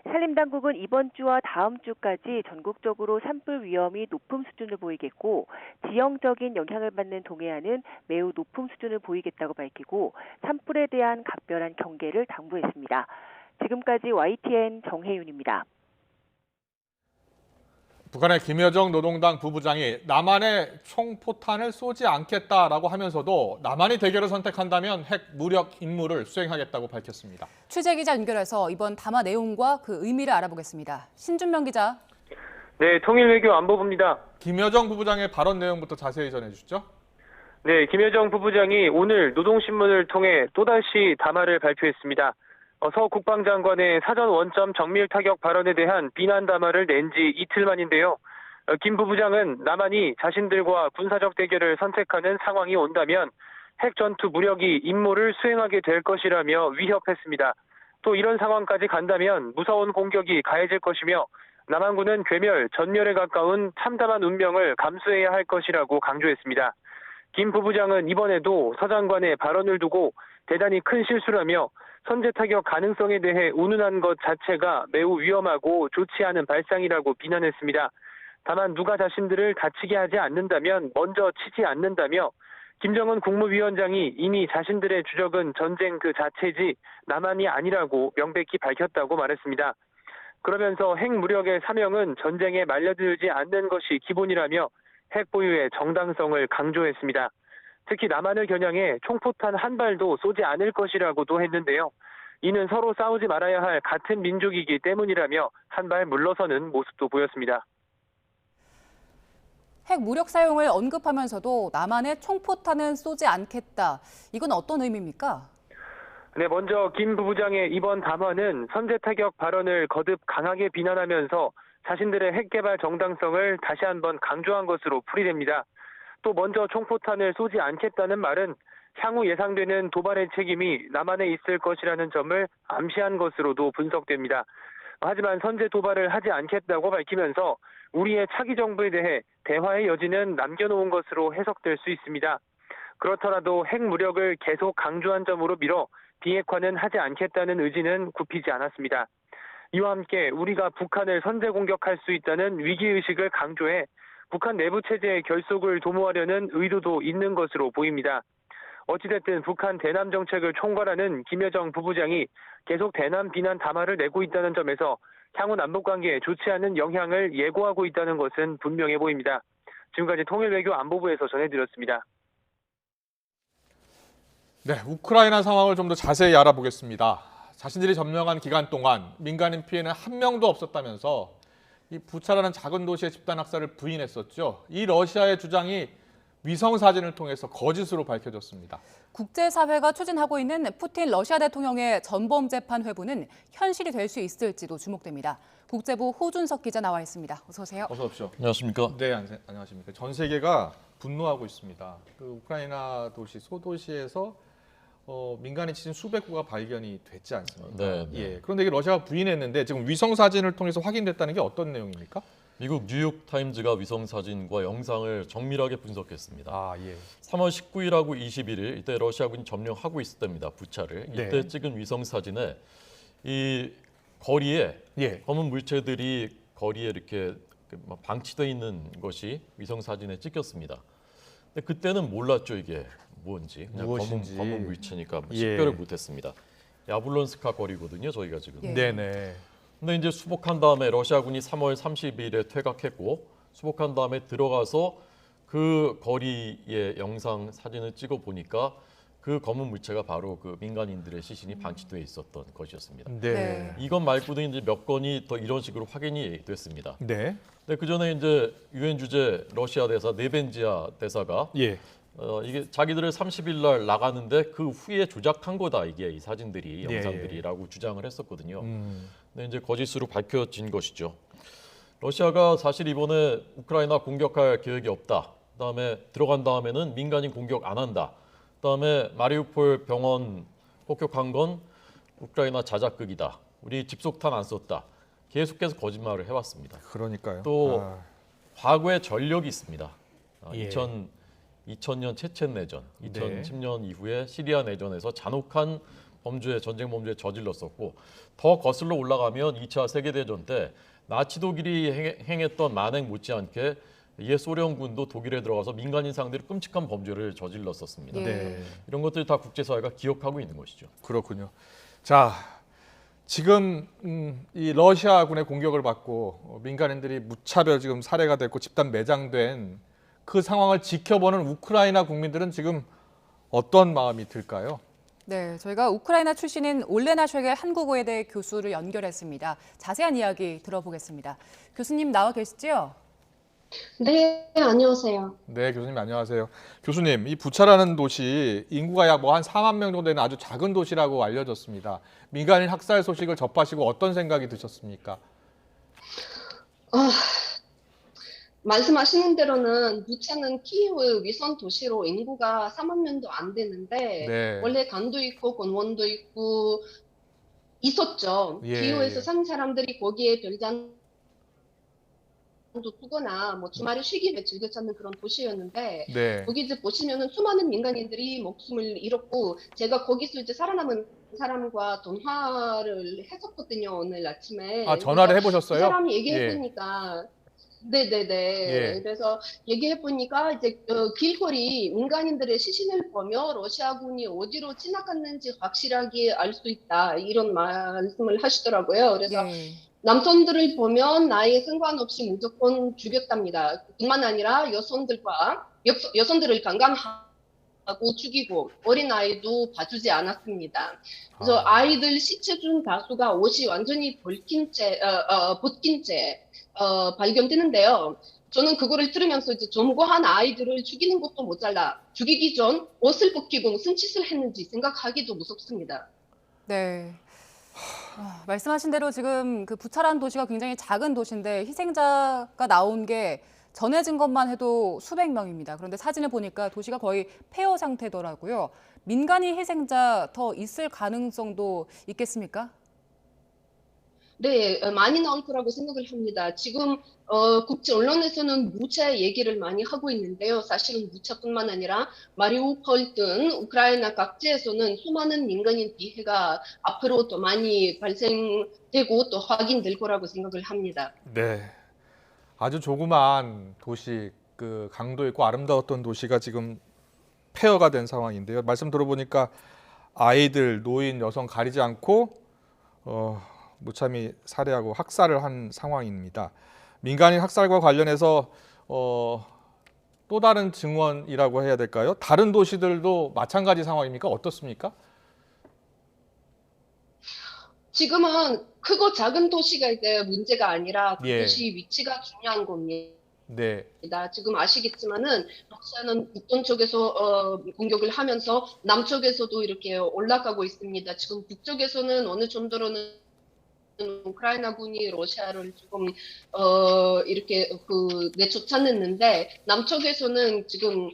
산림당국은 이번 주와 다음 주까지 전국적으로 산불 위험이 높은 수준을 보이겠고 지형적인 영향을 받는 동해안은 매우 높은 수준을 보이겠다고 밝히고 산불에 대한 각별한 경계를 당부했습니다. 지금까지 YTN 정혜윤입니다. 북한의 김여정 노동당 부부장이 남한에 총포탄을 쏘지 않겠다라고 하면서도 남한이 대결을 선택한다면 핵 무력 임무를 수행하겠다고 밝혔습니다. 취재기자 연결해서 이번 담화 내용과 그 의미를 알아보겠습니다. 신준명 기자. 네, 통일외교 안보부입니다. 김여정 부부장의 발언 내용부터 자세히 전해주시죠. 네, 김여정 부부장이 오늘 노동신문을 통해 또다시 담화를 발표했습니다. 서 국방장관의 사전 원점 정밀 타격 발언에 대한 비난 담화를 낸 지 이틀 만인데요. 김 부부장은 남한이 자신들과 군사적 대결을 선택하는 상황이 온다면 핵 전투 무력이 임무를 수행하게 될 것이라며 위협했습니다. 또 이런 상황까지 간다면 무서운 공격이 가해질 것이며 남한군은 괴멸, 전멸에 가까운 참담한 운명을 감수해야 할 것이라고 강조했습니다. 김 부부장은 이번에도 서 장관의 발언을 두고 대단히 큰 실수라며 선제 타격 가능성에 대해 운운한 것 자체가 매우 위험하고 좋지 않은 발상이라고 비난했습니다. 다만 누가 자신들을 다치게 하지 않는다면 먼저 치지 않는다며 김정은 국무위원장이 이미 자신들의 주적은 전쟁 그 자체지 남한이 아니라고 명백히 밝혔다고 말했습니다. 그러면서 핵 무력의 사명은 전쟁에 말려들지 않는 것이 기본이라며 핵 보유의 정당성을 강조했습니다. 특히 남한을 겨냥해 총포탄 한 발도 쏘지 않을 것이라고도 했는데요. 이는 서로 싸우지 말아야 할 같은 민족이기 때문이라며 한 발 물러서는 모습도 보였습니다. 핵 무력 사용을 언급하면서도 남한에 총포탄은 쏘지 않겠다. 이건 어떤 의미입니까? 네, 먼저 김 부부장의 이번 담화는 선제 타격 발언을 거듭 강하게 비난하면서 자신들의 핵 개발 정당성을 다시 한번 강조한 것으로 풀이됩니다. 또 먼저 총포탄을 쏘지 않겠다는 말은 향후 예상되는 도발의 책임이 남한에 있을 것이라는 점을 암시한 것으로도 분석됩니다. 하지만 선제 도발을 하지 않겠다고 밝히면서 우리의 차기 정부에 대해 대화의 여지는 남겨놓은 것으로 해석될 수 있습니다. 그렇더라도 핵 무력을 계속 강조한 점으로 미뤄 비핵화는 하지 않겠다는 의지는 굽히지 않았습니다. 이와 함께 우리가 북한을 선제 공격할 수 있다는 위기의식을 강조해 북한 내부 체제의 결속을 도모하려는 의도도 있는 것으로 보입니다. 어찌됐든 북한 대남 정책을 총괄하는 김여정 부부장이 계속 대남 비난 담화를 내고 있다는 점에서 향후 남북관계에 좋지 않은 영향을 예고하고 있다는 것은 분명해 보입니다. 지금까지 통일외교 안보부에서 전해드렸습니다. 네, 우크라이나 상황을 좀 더 자세히 알아보겠습니다. 자신들이 점령한 기간 동안 민간인 피해는 한 명도 없었다면서 이 부차라는 작은 도시의 집단 학살을 부인했었죠. 이 러시아의 주장이 위성 사진을 통해서 거짓으로 밝혀졌습니다. 국제사회가 추진하고 있는 푸틴 러시아 대통령의 전범 재판 회부는 현실이 될 수 있을지도 주목됩니다. 국제부 호준석 기자 나와 있습니다. 어서 오세요. 어서 오십시오. 안녕하십니까? 네, 안녕하십니까. 전 세계가 분노하고 있습니다. 그 우크라이나 도시 소도시에서 민간인 치신 수백 구가 발견이 됐지 않습니까? 네. 예. 그런데 이게 러시아가 부인했는데 지금 위성 사진을 통해서 확인됐다는 게 어떤 내용입니까? 미국 뉴욕 타임즈가 위성 사진과 영상을 정밀하게 분석했습니다. 아, 예. 3월 19일하고 21일 이때 러시아군이 점령하고 있을 때입니다. 부차를. 이때 네. 찍은 위성 사진에 이 거리에 검은 물체들이 거리에 이렇게 방치되어 있는 것이 위성 사진에 찍혔습니다. 근데 그때는 몰랐죠, 이게 뭔지. 그냥 무엇인지. 검은 물체니까 예. 식별을 못했습니다. 야블론스카 거리거든요, 저희가 지금. 네네. 근데 이제 수복한 다음에 러시아군이 3월 30일에 퇴각했고 수복한 다음에 들어가서 그 거리의 영상 사진을 찍어 보니까 그 검은 물체가 바로 그 민간인들의 시신이 방치돼 있었던 것이었습니다. 네. 이것 말고도 이제 몇 건이 더 이런 식으로 확인이 됐습니다. 네. 근데 그 전에 이제 유엔 주재 러시아 대사 네벤지아 대사가 예. 이게 자기들을 30일 날 나가는데 그 후에 조작한 거다 이게 이 사진들이 예. 영상들이라고 주장을 했었거든요. 근데 이제 거짓으로 밝혀진 것이죠. 러시아가 사실 이번에 우크라이나 공격할 계획이 없다. 그다음에 들어간 다음에는 민간인 공격 안 한다. 그다음에 마리우폴 병원 폭격한 건 우크라이나 자작극이다. 우리 집속탄 안 썼다. 계속해서 거짓말을 해왔습니다. 그러니까요. 또 과거의 전력이 있습니다. 예. 2000년 체첸 내전, 2010년 이후에 시리아 내전에서 잔혹한 전쟁 범죄에 저질렀었고 더 거슬러 올라가면 2차 세계대전 때 나치 독일이 행했던 만행 못지않게 옛 소련군도 독일에 들어가서 민간인 상대로 끔찍한 범죄를 저질렀었습니다. 네. 이런 것들 다 국제사회가 기억하고 있는 것이죠. 그렇군요. 자, 지금 이 러시아군의 공격을 받고 민간인들이 무차별 지금 살해가 됐고 집단 매장된 그 상황을 지켜보는 우크라이나 국민들은 지금 어떤 마음이 들까요? 네, 저희가 우크라이나 출신인 올레나 쉐겔 한국어회대 교수를 연결했습니다. 자세한 이야기 들어보겠습니다. 교수님 나와 계시죠? 네, 안녕하세요. 네, 교수님 안녕하세요. 교수님, 이 부차라는 도시 인구가 약 한 4만 명 정도 되는 아주 작은 도시라고 알려졌습니다. 민간인 학살 소식을 접하시고 어떤 생각이 드셨습니까? 말씀하시는 대로는 부차는 키예프 위선 도시로 인구가 4만 명도 안 되는데 네. 원래 강도 있고 공원도 있고 있었죠. 예. 키예프에서 산 사람들이 거기에 별장도 두거나 뭐 주말에 쉬기를 즐겨 찾는 그런 도시였는데 네. 거기 이제 보시면은 수많은 민간인들이 목숨을 잃었고 제가 거기서 이제 살아남은 사람과 통화를 했었거든요 오늘 아침에. 아, 전화를 그래서 해보셨어요? 그 사람이 얘기해 예. 보니까. 네네네. 예. 그래서 얘기해 보니까 이제 길거리 민간인들의 시신을 보며 러시아군이 어디로 지나갔는지 확실하게 알 수 있다 이런 말씀을 하시더라고요. 그래서 남성들을 보면 나이에 상관없이 무조건 죽였답니다. 뿐만 아니라 여성들을 강간하고 죽이고 어린 아이도 봐주지 않았습니다. 그래서 아이들 시체 중 다수가 옷이 완전히 벗긴 채 발견되는데요. 저는 그거를 들으면서 이제 점거한 아이들을 죽이는 것도 모자라 죽이기 전 옷을 벗기고 무슨 짓을 했는지 생각하기도 무섭습니다. 네. 말씀하신 대로 지금 그 부차라는 도시가 굉장히 작은 도시인데 희생자가 나온 게 전해진 것만 해도 수백 명입니다. 그런데 사진을 보니까 도시가 거의 폐허 상태더라고요. 민간인 희생자 더 있을 가능성도 있겠습니까? 네, 많이 나올 거라고 생각을 합니다. 지금 국제 언론에서는 무차 얘기를 많이 하고 있는데요. 사실은 무차뿐만 아니라 마리우폴 등 우크라이나 각지에서는 수많은 민간인 피해가 앞으로 더 많이 발생되고 또 확인될 거라고 생각을 합니다. 네. 아주 조그만 도시, 그 강도 있고 아름다웠던 도시가 지금 폐허가 된 상황인데요. 말씀 들어보니까 아이들, 노인, 여성 가리지 않고 무참히 살해하고 학살을 한 상황입니다. 민간인 학살과 관련해서 또 다른 증언이라고 해야 될까요? 다른 도시들도 마찬가지 상황입니까? 어떻습니까? 지금은 크고 작은 도시가 이제 문제가 아니라 그 예. 도시 위치가 중요한 겁니다. 네. 지금 아시겠지만은 러시아는 북동 쪽에서 공격을 하면서 남쪽에서도 이렇게 올라가고 있습니다. 지금 북쪽에서는 어느 정도로는 우크라이나군이 러시아를 조금 이렇게 내쫓아냈는데 남쪽에서는 지금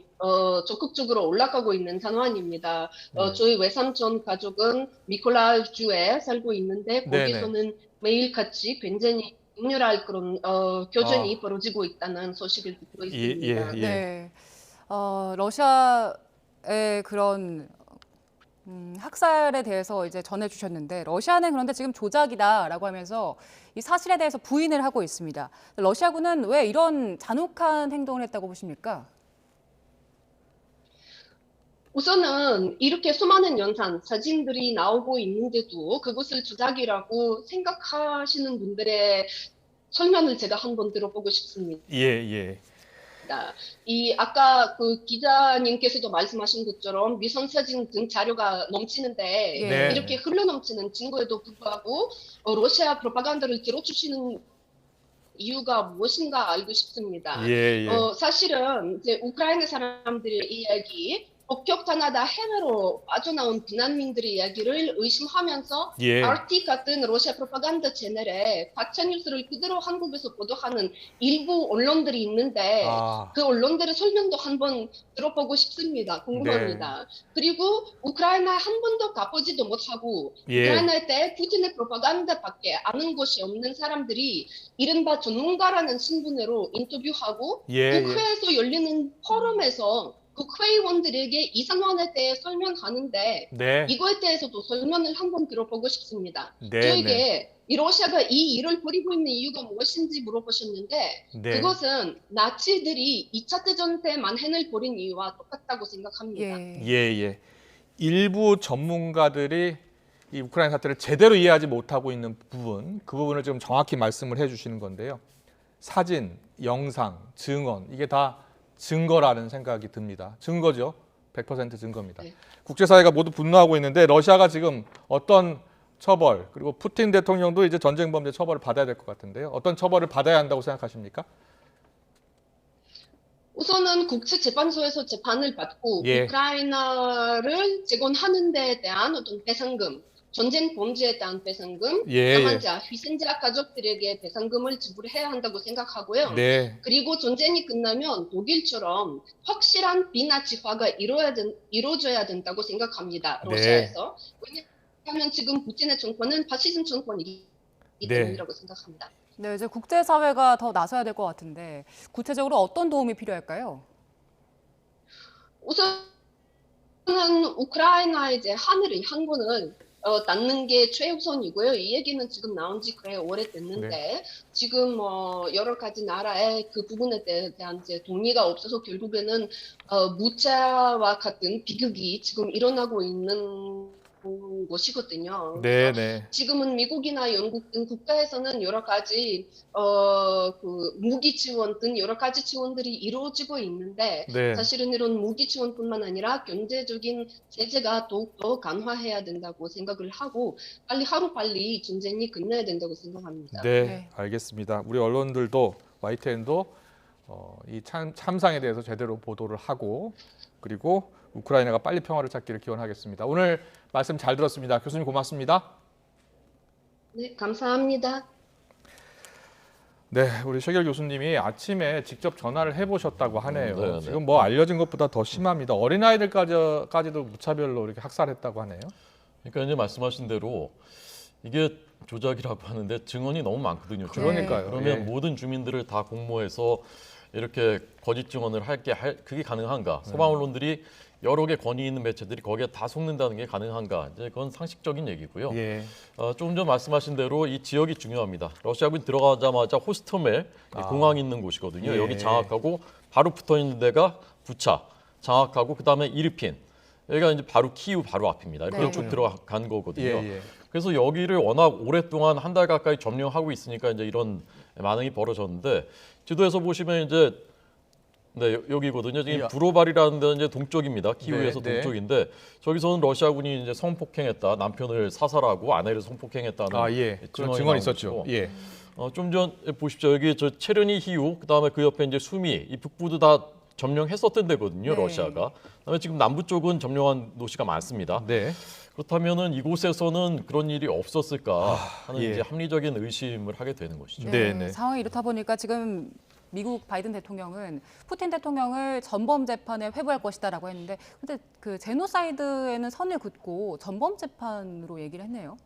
적극적으로 올라가고 있는 상황입니다. 저희 외삼촌 가족은 미콜라이주에 살고 있는데 거기서는 매일같이 굉장히 격렬할 그런 교전이 벌어지고 있다는 소식을 듣고 있습니다. 네. 러시아의 그런 학살에 대해서 이제 전해주셨는데 러시아는 그런데 지금 조작이다라고 하면서 이 사실에 대해서 부인을 하고 있습니다. 러시아군은 왜 이런 잔혹한 행동을 했다고 보십니까? 우선은 이렇게 수많은 영상, 사진들이 나오고 있는데도 그것을 조작이라고 생각하시는 분들의 설명을 제가 한번 들어보고 싶습니다. 예. 이 아까 그 기자님께서도 말씀하신 것처럼 위성 사진 등 자료가 넘치는데 네. 이렇게 흘러넘치는 증거에도 불구하고 러시아 프로파간다를 들어주시는 이유가 무엇인가 알고 싶습니다. 예. 사실은 이제 우크라이나 사람들의 이야기, 폭격당하다 해외로 빠져나온避난민들의 이야기를 의심하면서 예. RT 같은 러시아 프로파간다 채널에 가짜 뉴스를 그대로 한국에서 보도하는 일부 언론들이 있는데 그 언론들의 설명도 한번 들어보고 싶습니다. 궁금합니다. 그리고 우크라이나에 한 번도 가보지도 못하고 우크라이나에 대해 푸틴의 프로파간다밖에 아는 것이 없는 사람들이 이른바 전문가라는 신분으로 인터뷰하고 국회에서 열리는 포럼에서 국회의원들에게 이 상황에 대해 설명하는데 이거에 대해서도 설명을 한번 들어보고 싶습니다. 저에게 이 러시아가 이 일을 벌이고 있는 이유가 무엇인지 물어보셨는데 그것은 나치들이 2차 대전 때 만행을 벌인 이유와 똑같다고 생각합니다. 예. 일부 전문가들이 이 우크라이나 사태를 제대로 이해하지 못하고 있는 부분, 그 부분을 좀 정확히 말씀을 해주시는 건데요. 사진, 영상, 증언 이게 다 증거라는 생각이 듭니다. 증거죠. 100% 증거입니다. 국제사회가 모두 분노하고 있는데 러시아가 지금 어떤 처벌 그리고 푸틴 대통령도 이제 전쟁 범죄 처벌을 받아야 될 것 같은데요. 어떤 처벌을 받아야 한다고 생각하십니까? 우선은 국제재판소에서 재판을 받고 우크라이나를 재건하는 데에 대한 어떤 배상금, 전쟁 범죄에 대한 배상금, 사망자, 희생자 가족들에게 배상금을 지불해야 한다고 생각하고요. 그리고 전쟁이 끝나면 독일처럼 확실한 비나치화가 이루어져야 된다고 생각합니다. 러시아에서. 왜냐하면 지금 푸틴의 정권은 파시즘 정권이기 때문이라고 생각합니다. 네, 이제 국제사회가 더 나서야 될 것 같은데 구체적으로 어떤 도움이 필요할까요? 우선은 우크라이나의 이제 하늘의 항구는 닫는 게 최우선이고요. 이 얘기는 지금 나온 지 꽤 오래됐는데 지금 여러 가지 나라의 그 부분에 대한 이제 동의가 없어서 결국에는 무차와 같은 비극이 지금 일어나고 있는 것이거든요. 지금은 미국이나 영국 등 국가에서는 여러 가지 그 무기 지원 등 여러 가지 지원들이 이루어지고 있는데 사실은 이런 무기 지원뿐만 아니라 경제적인 제재가 더욱더 강화해야 된다고 생각을 하고 하루빨리 전쟁이 끝나야 된다고 생각합니다. 알겠습니다. 우리 언론들도 YTN도 이 참상에 대해서 제대로 보도를 하고 그리고 우크라이나가 빨리 평화를 찾기를 기원하겠습니다. 오늘 말씀 잘 들었습니다. 교수님 고맙습니다. 네, 감사합니다. 네, 우리 최길 교수님이 아침에 직접 전화를 해보셨다고 하네요. 지금 뭐 알려진 것보다 더 심합니다. 어린아이들까지도 무차별로 이렇게 학살했다고 하네요. 그러니까 이제 말씀하신 대로 이게 조작이라고 하는데 증언이 너무 많거든요. 그러니까요. 그러면 모든 주민들을 다 공모해서 이렇게 거짓 증언을 그게 가능한가? 서방 언론들이 여러 개 권위 있는 매체들이 거기에 다 속는다는 게 가능한가? 이제 그건 상식적인 얘기고요. 조금 전 말씀하신 대로 이 지역이 중요합니다. 러시아군이 들어가자마자 호스토멜 공항이 있는 곳이거든요. 여기 장악하고 바로 붙어 있는 데가 부차 장악하고 그다음에 이르핀. 여기가 이제 바로 키우 바로 앞입니다. 이렇게 쭉 들어간 거거든요. 그래서 여기를 워낙 오랫동안 한 달 가까이 점령하고 있으니까 이제 이런 반응이 벌어졌는데 지도에서 보시면 이제 네, 여기거든요. 지금 브로발이라는 데는 이제 동쪽입니다. 키우에서 네, 네. 동쪽인데 저기서는 러시아군이 이제 성폭행했다, 남편을 사살하고 아내를 성폭행했다는 증언이 있었죠. 예. 좀 전 보십시오. 여기 저 체르니 히우, 그다음에 그 옆에 이제 수미, 이 북부도 다 점령했었던 데거든요. 네. 러시아가. 그다음에 지금 남부 쪽은 점령한 도시가 많습니다. 네. 그렇다면은 이곳에서는 그런 일이 없었을까 하는 예. 이제 합리적인 의심을 하게 되는 것이죠. 네, 상황이 이렇다 보니까 지금 미국 바이든 대통령은 푸틴 대통령을 전범 재판에 회부할 것이다라고 했는데, 근데 그 제노사이드에는 선을 긋고 전범 재판으로 얘기를 했네요.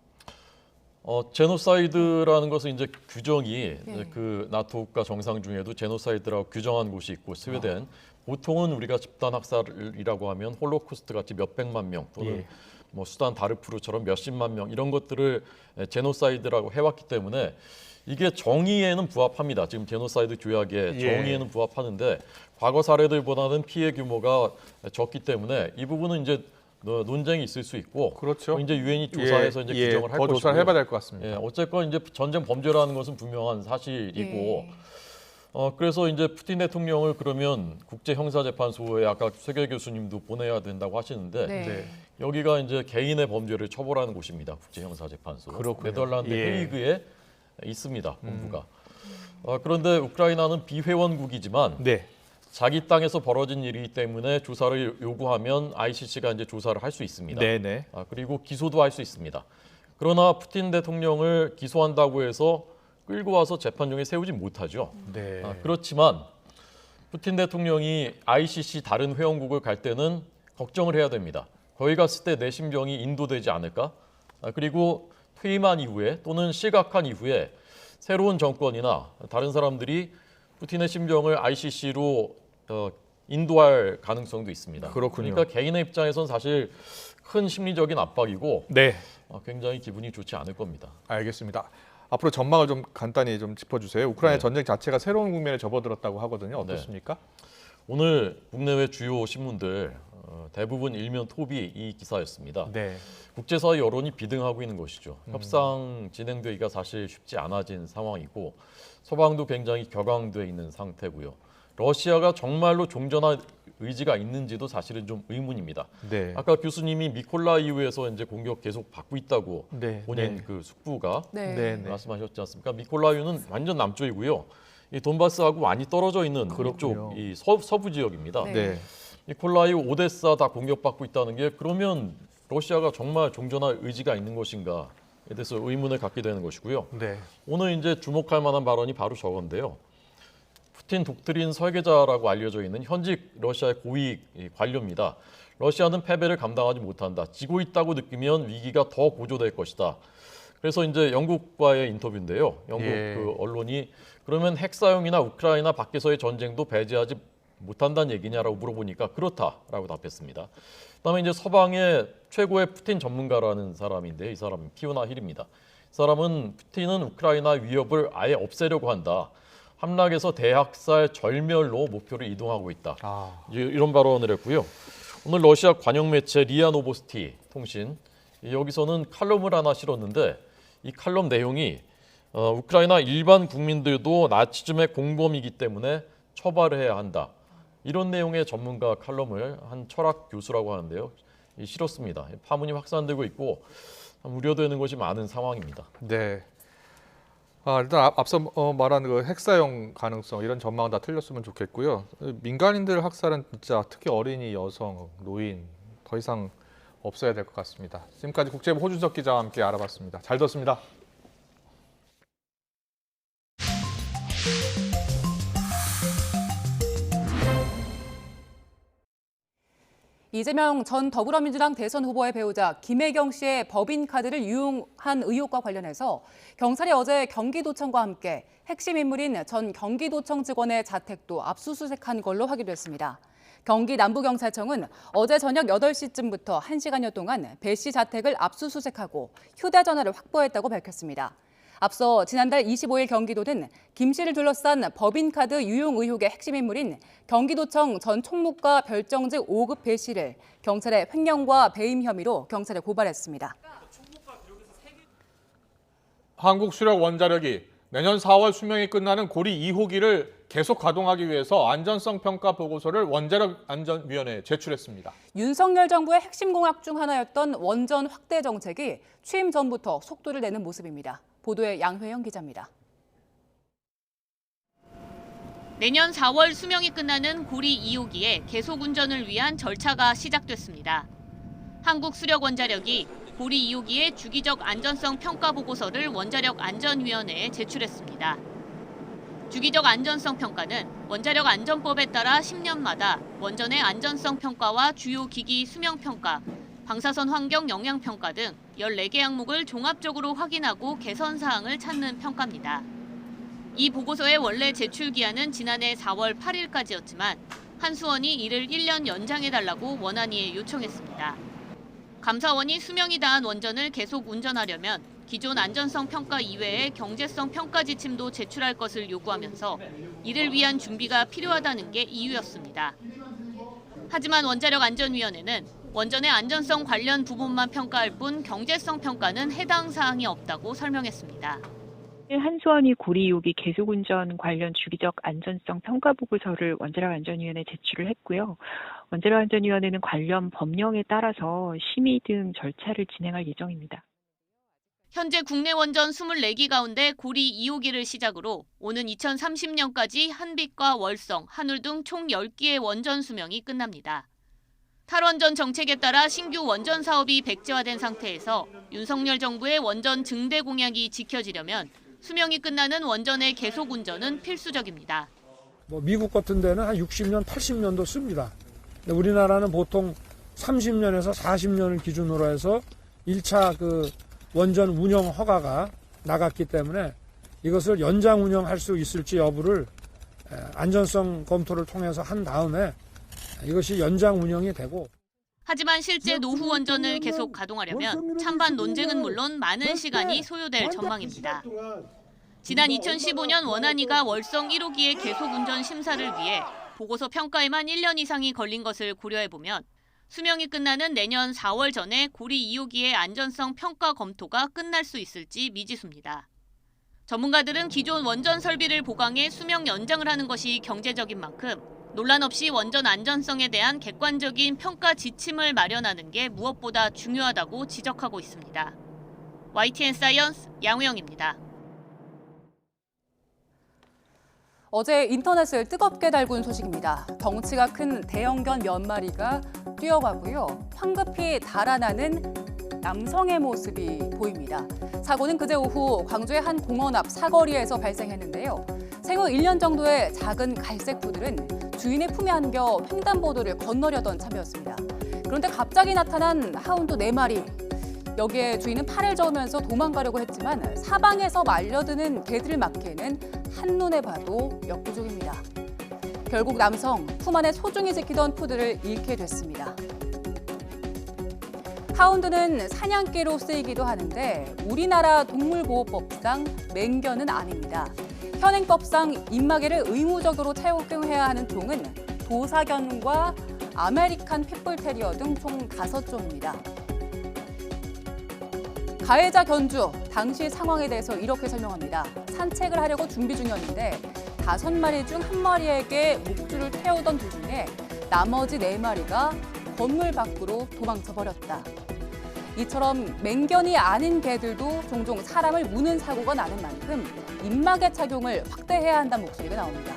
제노사이드라는 것은 이제 규정이 네. 그 나토 국가 정상 중에도 제노사이드라고 규정한 곳이 있고 스웨덴. 보통은 우리가 집단 학살이라고 하면 홀로코스트 같이 몇백만 명 또는 뭐 수단 다르푸르처럼 몇십만 명 이런 것들을 제노사이드라고 해왔기 때문에 이게 정의에는 부합합니다. 지금 제노사이드 조약의 정의에는 부합하는데 과거 사례들보다는 피해 규모가 적기 때문에 이 부분은 이제 논쟁이 있을 수 있고, 그렇죠. 이제 유엔이 조사해서 이제 규정을 할 더 것이고요. 조사를 해봐야 될 것 같습니다. 어쨌건 이제 전쟁 범죄라는 것은 분명한 사실이고, 그래서 이제 푸틴 대통령을 그러면 국제형사재판소에 아까 세계 교수님도 보내야 된다고 하시는데 여기가 이제 개인의 범죄를 처벌하는 곳입니다. 국제형사재판소. 그렇군요. 네덜란드 헤이그에 있습니다. 본부가. 그런데 우크라이나는 비회원국이지만 자기 땅에서 벌어진 일이기 때문에 조사를 요구하면 ICC가 이제 조사를 할 수 있습니다. 네네. 그리고 기소도 할 수 있습니다. 그러나 푸틴 대통령을 기소한다고 해서 끌고 와서 재판정에 세우지 못하죠. 네. 그렇지만 푸틴 대통령이 ICC 다른 회원국을 갈 때는 걱정을 해야 됩니다. 거기 갔을 때 내 심정이 인도되지 않을까? 그리고 퇴임한 이후에 또는 실각한 이후에 새로운 정권이나 다른 사람들이 푸틴의 심정을 ICC로 인도할 가능성도 있습니다. 그렇군요. 그러니까 개인의 입장에선 사실 큰 심리적인 압박이고 굉장히 기분이 좋지 않을 겁니다. 알겠습니다. 앞으로 전망을 좀 간단히 좀 짚어주세요. 우크라이나 전쟁 자체가 새로운 국면에 접어들었다고 하거든요. 어떻습니까? 오늘 국내외 주요 신문들 대부분 일면 톱이 이 기사였습니다. 국제사회 여론이 비등하고 있는 것이죠. 협상 진행되기가 사실 쉽지 않아진 상황이고 서방도 굉장히 격앙돼 있는 상태고요. 러시아가 정말로 종전할 의지가 있는지도 사실은 좀 의문입니다. 아까 교수님이 미콜라이우에서 이제 공격 계속 받고 있다고 본인 그 숙부가 말씀하셨지 않습니까? 미콜라이우는 완전 남쪽이고요. 이 돈바스하고 많이 떨어져 있는 이쪽 이 서부 지역입니다. 미콜라이우, 오데사 다 공격받고 있다는 게 그러면 러시아가 정말 종전할 의지가 있는 것인가에 대해서 의문을 갖게 되는 것이고요. 오늘 이제 주목할 만한 발언이 바로 저건데요. 푸틴 독트린 설계자라고 알려져 있는 현직 러시아의 고위 관료입니다. 러시아는 패배를 감당하지 못한다. 지고 있다고 느끼면 위기가 더 고조될 것이다. 그래서 이제 영국과의 인터뷰인데요. 영국 그 언론이 그러면 핵 사용이나 우크라이나 밖에서의 전쟁도 배제하지 못한다는 얘기냐라고 물어보니까 그렇다라고 답했습니다. 그다음에 이제 서방의 최고의 푸틴 전문가라는 사람인데 이 사람은 피오나 힐입니다. 이 사람은 푸틴은 우크라이나 위협을 아예 없애려고 한다. 함락에서 대학살 절멸로 목표를 이동하고 있다. 이런 발언을 했고요. 오늘 러시아 관영 매체 리아 노보스티 통신 여기서는 칼럼을 하나 실었는데 이 칼럼 내용이 우크라이나 일반 국민들도 나치즘의 공범이기 때문에 처벌을 해야 한다. 이런 내용의 전문가 칼럼을 한 철학 교수라고 하는데요. 실었습니다. 파문이 확산되고 있고 우려되는 것이 많은 상황입니다. 일단 앞서 말한 그 핵사용 가능성 이런 전망은 다 틀렸으면 좋겠고요. 민간인들 학살은 진짜 특히 어린이, 여성, 노인 더 이상 없어야 될 것 같습니다. 지금까지 국제부 호준석 기자와 함께 알아봤습니다. 잘 들었습니다. 이재명 전 더불어민주당 대선 후보의 배우자 김혜경 씨의 법인카드를 유용한 의혹과 관련해서 경찰이 어제 경기도청과 함께 핵심 인물인 전 경기도청 직원의 자택도 압수수색한 걸로 확인됐습니다. 경기 남부경찰청은 어제 저녁 8시쯤부터 1시간여 동안 배 씨 자택을 압수수색하고 휴대전화를 확보했다고 밝혔습니다. 앞서 지난달 25일 경기도는 김 씨를 둘러싼 법인카드 유용 의혹의 핵심 인물인 경기도청 전 총무과 별정직 5급 배 씨를 경찰의 횡령과 배임 혐의로 경찰에 고발했습니다. 한국수력원자력이 내년 4월 수명이 끝나는 고리 2호기를 계속 가동하기 위해서 안전성 평가 보고서를 원자력 안전위원회에 제출했습니다. 윤석열 정부의 핵심 공약 중 하나였던 원전 확대 정책이 취임 전부터 속도를 내는 모습입니다. 보도에 양회영 기자입니다. 내년 4월 수명이 끝나는 고리 2호기의 계속 운전을 위한 절차가 시작됐습니다. 한국수력원자력이 고리 2호기의 주기적 안전성 평가 보고서를 원자력 안전위원회에 제출했습니다. 주기적 안전성 평가는 원자력 안전법에 따라 10년마다 원전의 안전성 평가와 주요 기기 수명 평가, 방사선 환경 영향 평가 등 14개 항목을 종합적으로 확인하고 개선 사항을 찾는 평가입니다. 이 보고서의 원래 제출 기한은 지난해 4월 8일까지였지만 한수원이 이를 1년 연장해달라고 원안위에 요청했습니다. 감사원이 수명이 다한 원전을 계속 운전하려면 기존 안전성 평가 이외에 경제성 평가 지침도 제출할 것을 요구하면서 이를 위한 준비가 필요하다는 게 이유였습니다. 하지만 원자력안전위원회는 원전의 안전성 관련 부분만 평가할 뿐 경제성 평가는 해당 사항이 없다고 설명했습니다. 한수원이 고리 2호기 계속운전 관련 주기적 안전성 평가 보고서를 원자력안전위원회에 제출을 했고요. 원자력안전위원회는 관련 법령에 따라서 심의 등 절차를 진행할 예정입니다. 현재 국내 원전 24기 가운데 고리 2호기를 시작으로 오는 2030년까지 한빛과 월성, 한울 등 총 10기의 원전 수명이 끝납니다. 탈원전 정책에 따라 신규 원전 사업이 백지화된 상태에서 윤석열 정부의 원전 증대 공약이 지켜지려면 수명이 끝나는 원전의 계속 운전은 필수적입니다. 미국 같은 데는 한 60년, 80년도 씁니다. 근데 우리나라는 보통 30년에서 40년을 기준으로 해서 1차 원전 운영 허가가 나갔기 때문에 이것을 연장 운영할 수 있을지 여부를 안전성 검토를 통해서 한 다음에 이것이 연장 운영이 되고. 하지만 실제 노후 원전을 계속 가동하려면 찬반 논쟁은 물론 많은 시간이 소요될 전망입니다. 지난 2015년 원안위가 월성 1호기의 계속 운전 심사를 위해 보고서 평가에만 1년 이상이 걸린 것을 고려해보면 수명이 끝나는 내년 4월 전에 고리 2호기의 안전성 평가 검토가 끝날 수 있을지 미지수입니다. 전문가들은 기존 원전 설비를 보강해 수명 연장을 하는 것이 경제적인 만큼 논란 없이 원전 안전성에 대한 객관적인 평가 지침을 마련하는 게 무엇보다 중요하다고 지적하고 있습니다. YTN 사이언스 양우영입니다. 어제 인터넷을 뜨겁게 달군 소식입니다. 덩치가 큰 대형견 몇 마리가 뛰어가고요. 황급히 달아나는 남성의 모습이 보입니다. 사고는 그제 오후 광주의 한 공원 앞 사거리에서 발생했는데요. 생후 1년 정도의 작은 갈색 푸들은 주인의 품에 안겨 횡단보도를 건너려던 참이었습니다. 그런데 갑자기 나타난 하운드 4마리. 여기에 주인은 팔을 저으면서 도망가려고 했지만 사방에서 말려드는 개들을 막기에는 한눈에 봐도 역부족입니다. 결국 남성 품 안에 소중히 지키던 푸들을 잃게 됐습니다. 하운드는 사냥개로 쓰이기도 하는데 우리나라 동물보호법상 맹견은 아닙니다. 현행법상 입마개를 의무적으로 착용해야 하는 종은 도사견과 아메리칸 핏불테리어 등 총 5종입니다. 가해자 견주, 당시 상황에 대해서 이렇게 설명합니다. 산책을 하려고 준비 중이었는데 5마리 중 1마리에게 목줄을 태우던 도중에 나머지 4마리가 건물 밖으로 도망쳐 버렸다. 이처럼 맹견이 아닌 개들도 종종 사람을 무는 사고가 나는 만큼 입마개 착용을 확대해야 한다는 목소리가 나옵니다.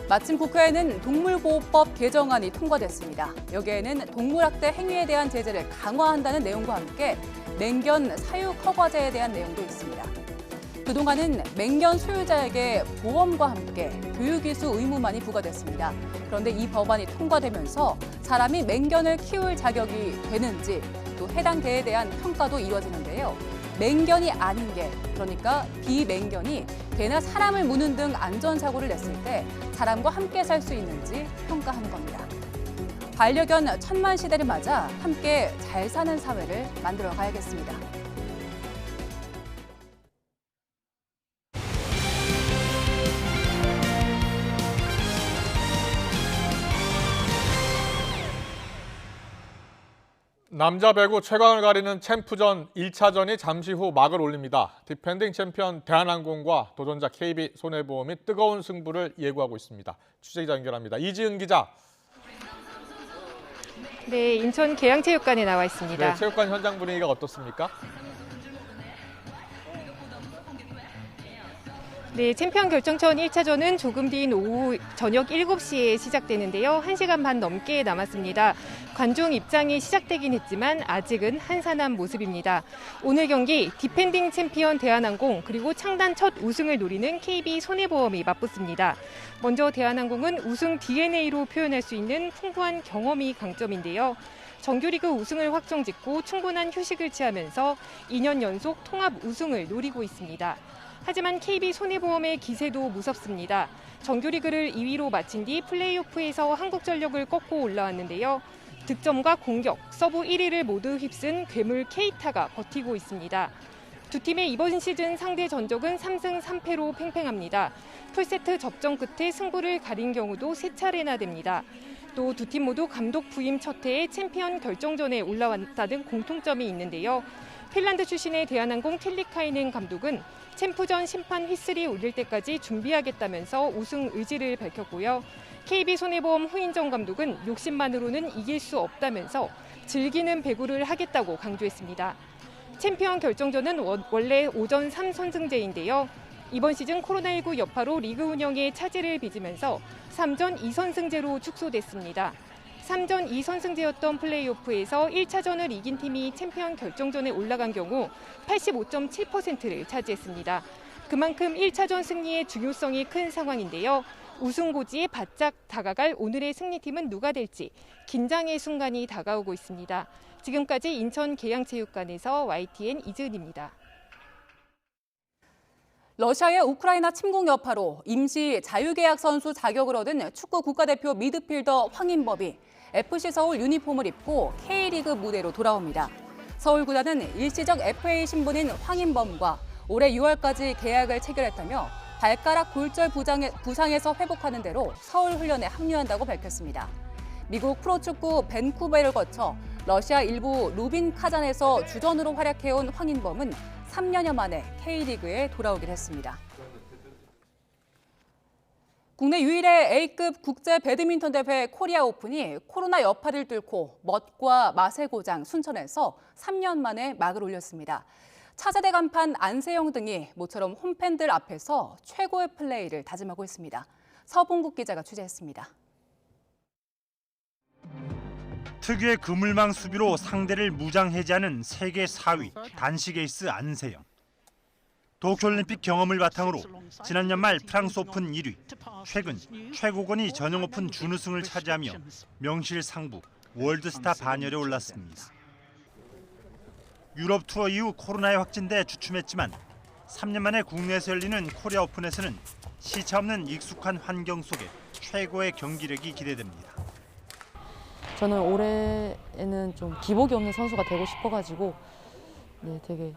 마침 국회에는 동물보호법 개정안이 통과됐습니다. 여기에는 동물학대 행위에 대한 제재를 강화한다는 내용과 함께 맹견 사육 허가제에 대한 내용도 있습니다. 그동안은 맹견 소유자에게 보험과 함께 교육이수 의무만이 부과됐습니다. 그런데 이 법안이 통과되면서 사람이 맹견을 키울 자격이 되는지 또 해당 개에 대한 평가도 이루어지는데요. 맹견이 아닌 개, 그러니까 비맹견이 개나 사람을 무는 등 안전사고를 냈을 때 사람과 함께 살 수 있는지 평가하는 겁니다. 반려견 천만 시대를 맞아 함께 잘 사는 사회를 만들어 가야겠습니다. 남자 배구 최강을 가리는 챔프전 1차전이 잠시 후 막을 올립니다. 디펜딩 챔피언 대한항공과 도전자 KB손해보험이 뜨거운 승부를 예고하고 있습니다. 취재기자 연결합니다. 이지은 기자. 네, 인천 계양체육관에 나와 있습니다. 네, 체육관 현장 분위기가 어떻습니까? 네, 챔피언 결정전 1차전은 조금 뒤인 오후 저녁 7시에 시작되는데요. 1시간 반 넘게 남았습니다. 관중 입장이 시작되긴 했지만 아직은 한산한 모습입니다. 오늘 경기 디펜딩 챔피언 대한항공 그리고 창단 첫 우승을 노리는 KB손해보험이 맞붙습니다. 먼저 대한항공은 우승 DNA로 표현할 수 있는 풍부한 경험이 강점인데요. 정규리그 우승을 확정짓고 충분한 휴식을 취하면서 2년 연속 통합 우승을 노리고 있습니다. 하지만 KB손해보험의 기세도 무섭습니다. 정규리그를 2위로 마친 뒤 플레이오프에서 한국전력을 꺾고 올라왔는데요. 득점과 공격, 서브 1위를 모두 휩쓴 괴물 케이타가 버티고 있습니다. 두 팀의 이번 시즌 상대 전적은 3승 3패로 팽팽합니다. 풀세트 접전 끝에 승부를 가린 경우도 3차례나 됩니다. 또 두 팀 모두 감독 부임 첫 해에 챔피언 결정전에 올라왔다는 공통점이 있는데요. 핀란드 출신의 대한항공 틸리카이넨 감독은 챔프전 심판 휘슬이 울릴 때까지 준비하겠다면서 우승 의지를 밝혔고요. KB손해보험 후인정 감독은 욕심만으로는 이길 수 없다면서 즐기는 배구를 하겠다고 강조했습니다. 챔피언 결정전은 원래 오전 3선승제인데요. 이번 시즌 코로나19 여파로 리그 운영에 차질을 빚으면서 3전 2선승제로 축소됐습니다. 3전 2선승제였던 플레이오프에서 1차전을 이긴 팀이 챔피언 결정전에 올라간 경우 85.7%를 차지했습니다. 그만큼 1차전 승리의 중요성이 큰 상황인데요. 우승 고지에 바짝 다가갈 오늘의 승리팀은 누가 될지 긴장의 순간이 다가오고 있습니다. 지금까지 인천 계양체육관에서 YTN 이지은입니다. 러시아의 우크라이나 침공 여파로 임시 자유계약 선수 자격을 얻은 축구 국가대표 미드필더 황인범이 FC 서울 유니폼을 입고 K리그 무대로 돌아옵니다. 서울 구단은 일시적 FA 신분인 황인범과 올해 6월까지 계약을 체결했다며 발가락 골절 부상에서 회복하는 대로 서울 훈련에 합류한다고 밝혔습니다. 미국 프로축구 밴쿠버를 거쳐 러시아 일부 루빈 카잔에서 주전으로 활약해온 황인범은 3년여 만에 K리그에 돌아오긴 했습니다. 국내 유일의 A급 국제 배드민턴 대회 코리아 오픈이 코로나 여파를 뚫고 멋과 맛의 고장 순천에서 3년 만에 막을 올렸습니다. 차세대 간판 안세영 등이 모처럼 홈팬들 앞에서 최고의 플레이를 다짐하고 있습니다. 서봉국 기자가 취재했습니다. 특유의 그물망 수비로 상대를 무장해제하는 세계 4위 단식 에이스 안세영. 도쿄올림픽 경험을 바탕으로 지난 연말 프랑스 오픈 1위, 최근 최고권위 전용 오픈 준우승을 차지하며 명실상부 월드스타 반열에 올랐습니다. 유럽 투어 이후 코로나에 확진돼 주춤했지만 3년 만에 국내에서 열리는 코리아 오픈에서는 시차 없는 익숙한 환경 속에 최고의 경기력이 기대됩니다. 저는 올해에는 좀 기복이 없는 선수가 되고 싶어가지고 되게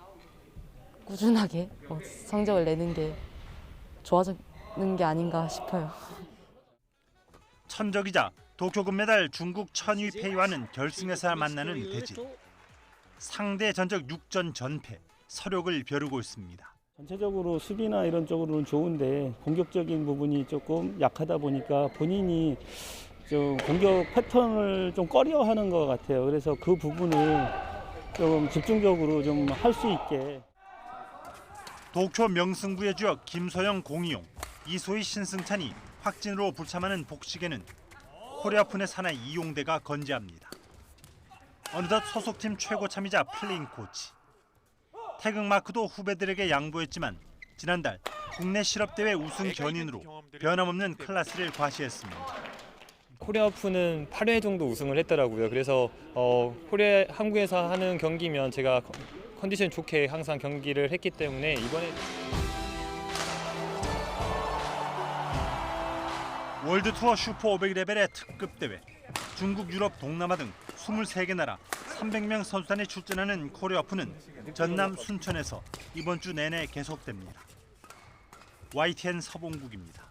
꾸준하게 성적을 내는 게 좋아지는 게 아닌가 싶어요. 천적이자 도쿄 금메달 중국 천위 페이와는 결승에서 만나는 대지. 상대 전적 6전 전패, 서력을 벼르고 있습니다. 전체적으로 수비나 이런 쪽으로는 좋은데 공격적인 부분이 조금 약하다 보니까 본인이 좀 공격 패턴을 좀 꺼려하는 것 같아요. 그래서 그 부분을 좀 집중적으로 좀 할 수 있게. 도쿄 명승부의 주역 김소영 공이용, 이소희 신승찬이 확진으로 불참하는 복식에는 코리아 오픈의 사나이 이용대가 건재합니다. 어느덧 소속팀 최고 참이자 플레잉 코치. 태극 마크도 후배들에게 양보했지만 지난달 국내 실업대회 우승 견인으로 변함없는 클래스를 과시했습니다. 코리아 오픈은 8회 정도 우승을 했더라고요. 그래서 코리아 한국에서 하는 경기면 제가 컨디션 좋게 항상 경기를 했기 때문에 이번에 월드 투어 슈퍼 500 레벨의 특급 대회. 중국, 유럽, 동남아 등 23개 나라 300명 선수단이 출전하는 코리아 오픈은 전남 순천에서 이번 주 내내 계속됩니다. YTN 서봉국입니다.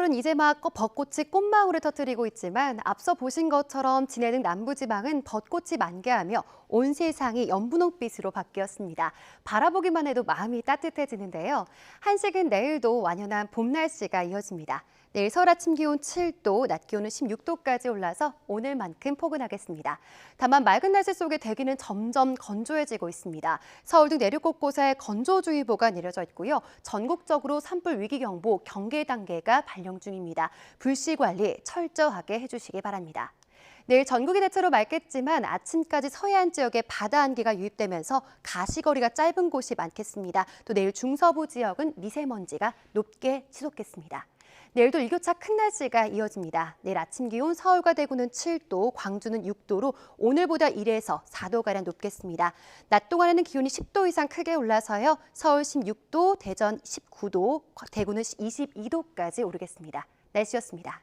서울은 이제 막 벚꽃이 꽃망울을 터뜨리고 있지만 앞서 보신 것처럼 진해 등 남부지방은 벚꽃이 만개하며 온 세상이 연분홍빛으로 바뀌었습니다. 바라보기만 해도 마음이 따뜻해지는데요. 한식은 내일도 완연한 봄 날씨가 이어집니다. 내일 서울 아침 기온 7도, 낮 기온은 16도까지 올라서 오늘만큼 포근하겠습니다. 다만 맑은 날씨 속에 대기는 점점 건조해지고 있습니다. 서울 등 내륙 곳곳에 건조주의보가 내려져 있고요. 전국적으로 산불 위기경보 경계 단계가 발령 중입니다. 불씨 관리 철저하게 해주시기 바랍니다. 내일 전국이 대체로 맑겠지만 아침까지 서해안 지역에 바다 안개가 유입되면서 가시거리가 짧은 곳이 많겠습니다. 또 내일 중서부 지역은 미세먼지가 높게 치솟겠습니다. 내일도 일교차 큰 날씨가 이어집니다. 내일 아침 기온 서울과 대구는 7도, 광주는 6도로 오늘보다 1에서 4도가량 높겠습니다. 낮 동안에는 기온이 10도 이상 크게 올라서요. 서울 16도, 대전 19도, 대구는 22도까지 오르겠습니다. 날씨였습니다.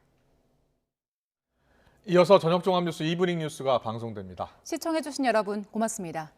이어서 저녁 종합 뉴스 이브닝 뉴스가 방송됩니다. 시청해주신 여러분 고맙습니다.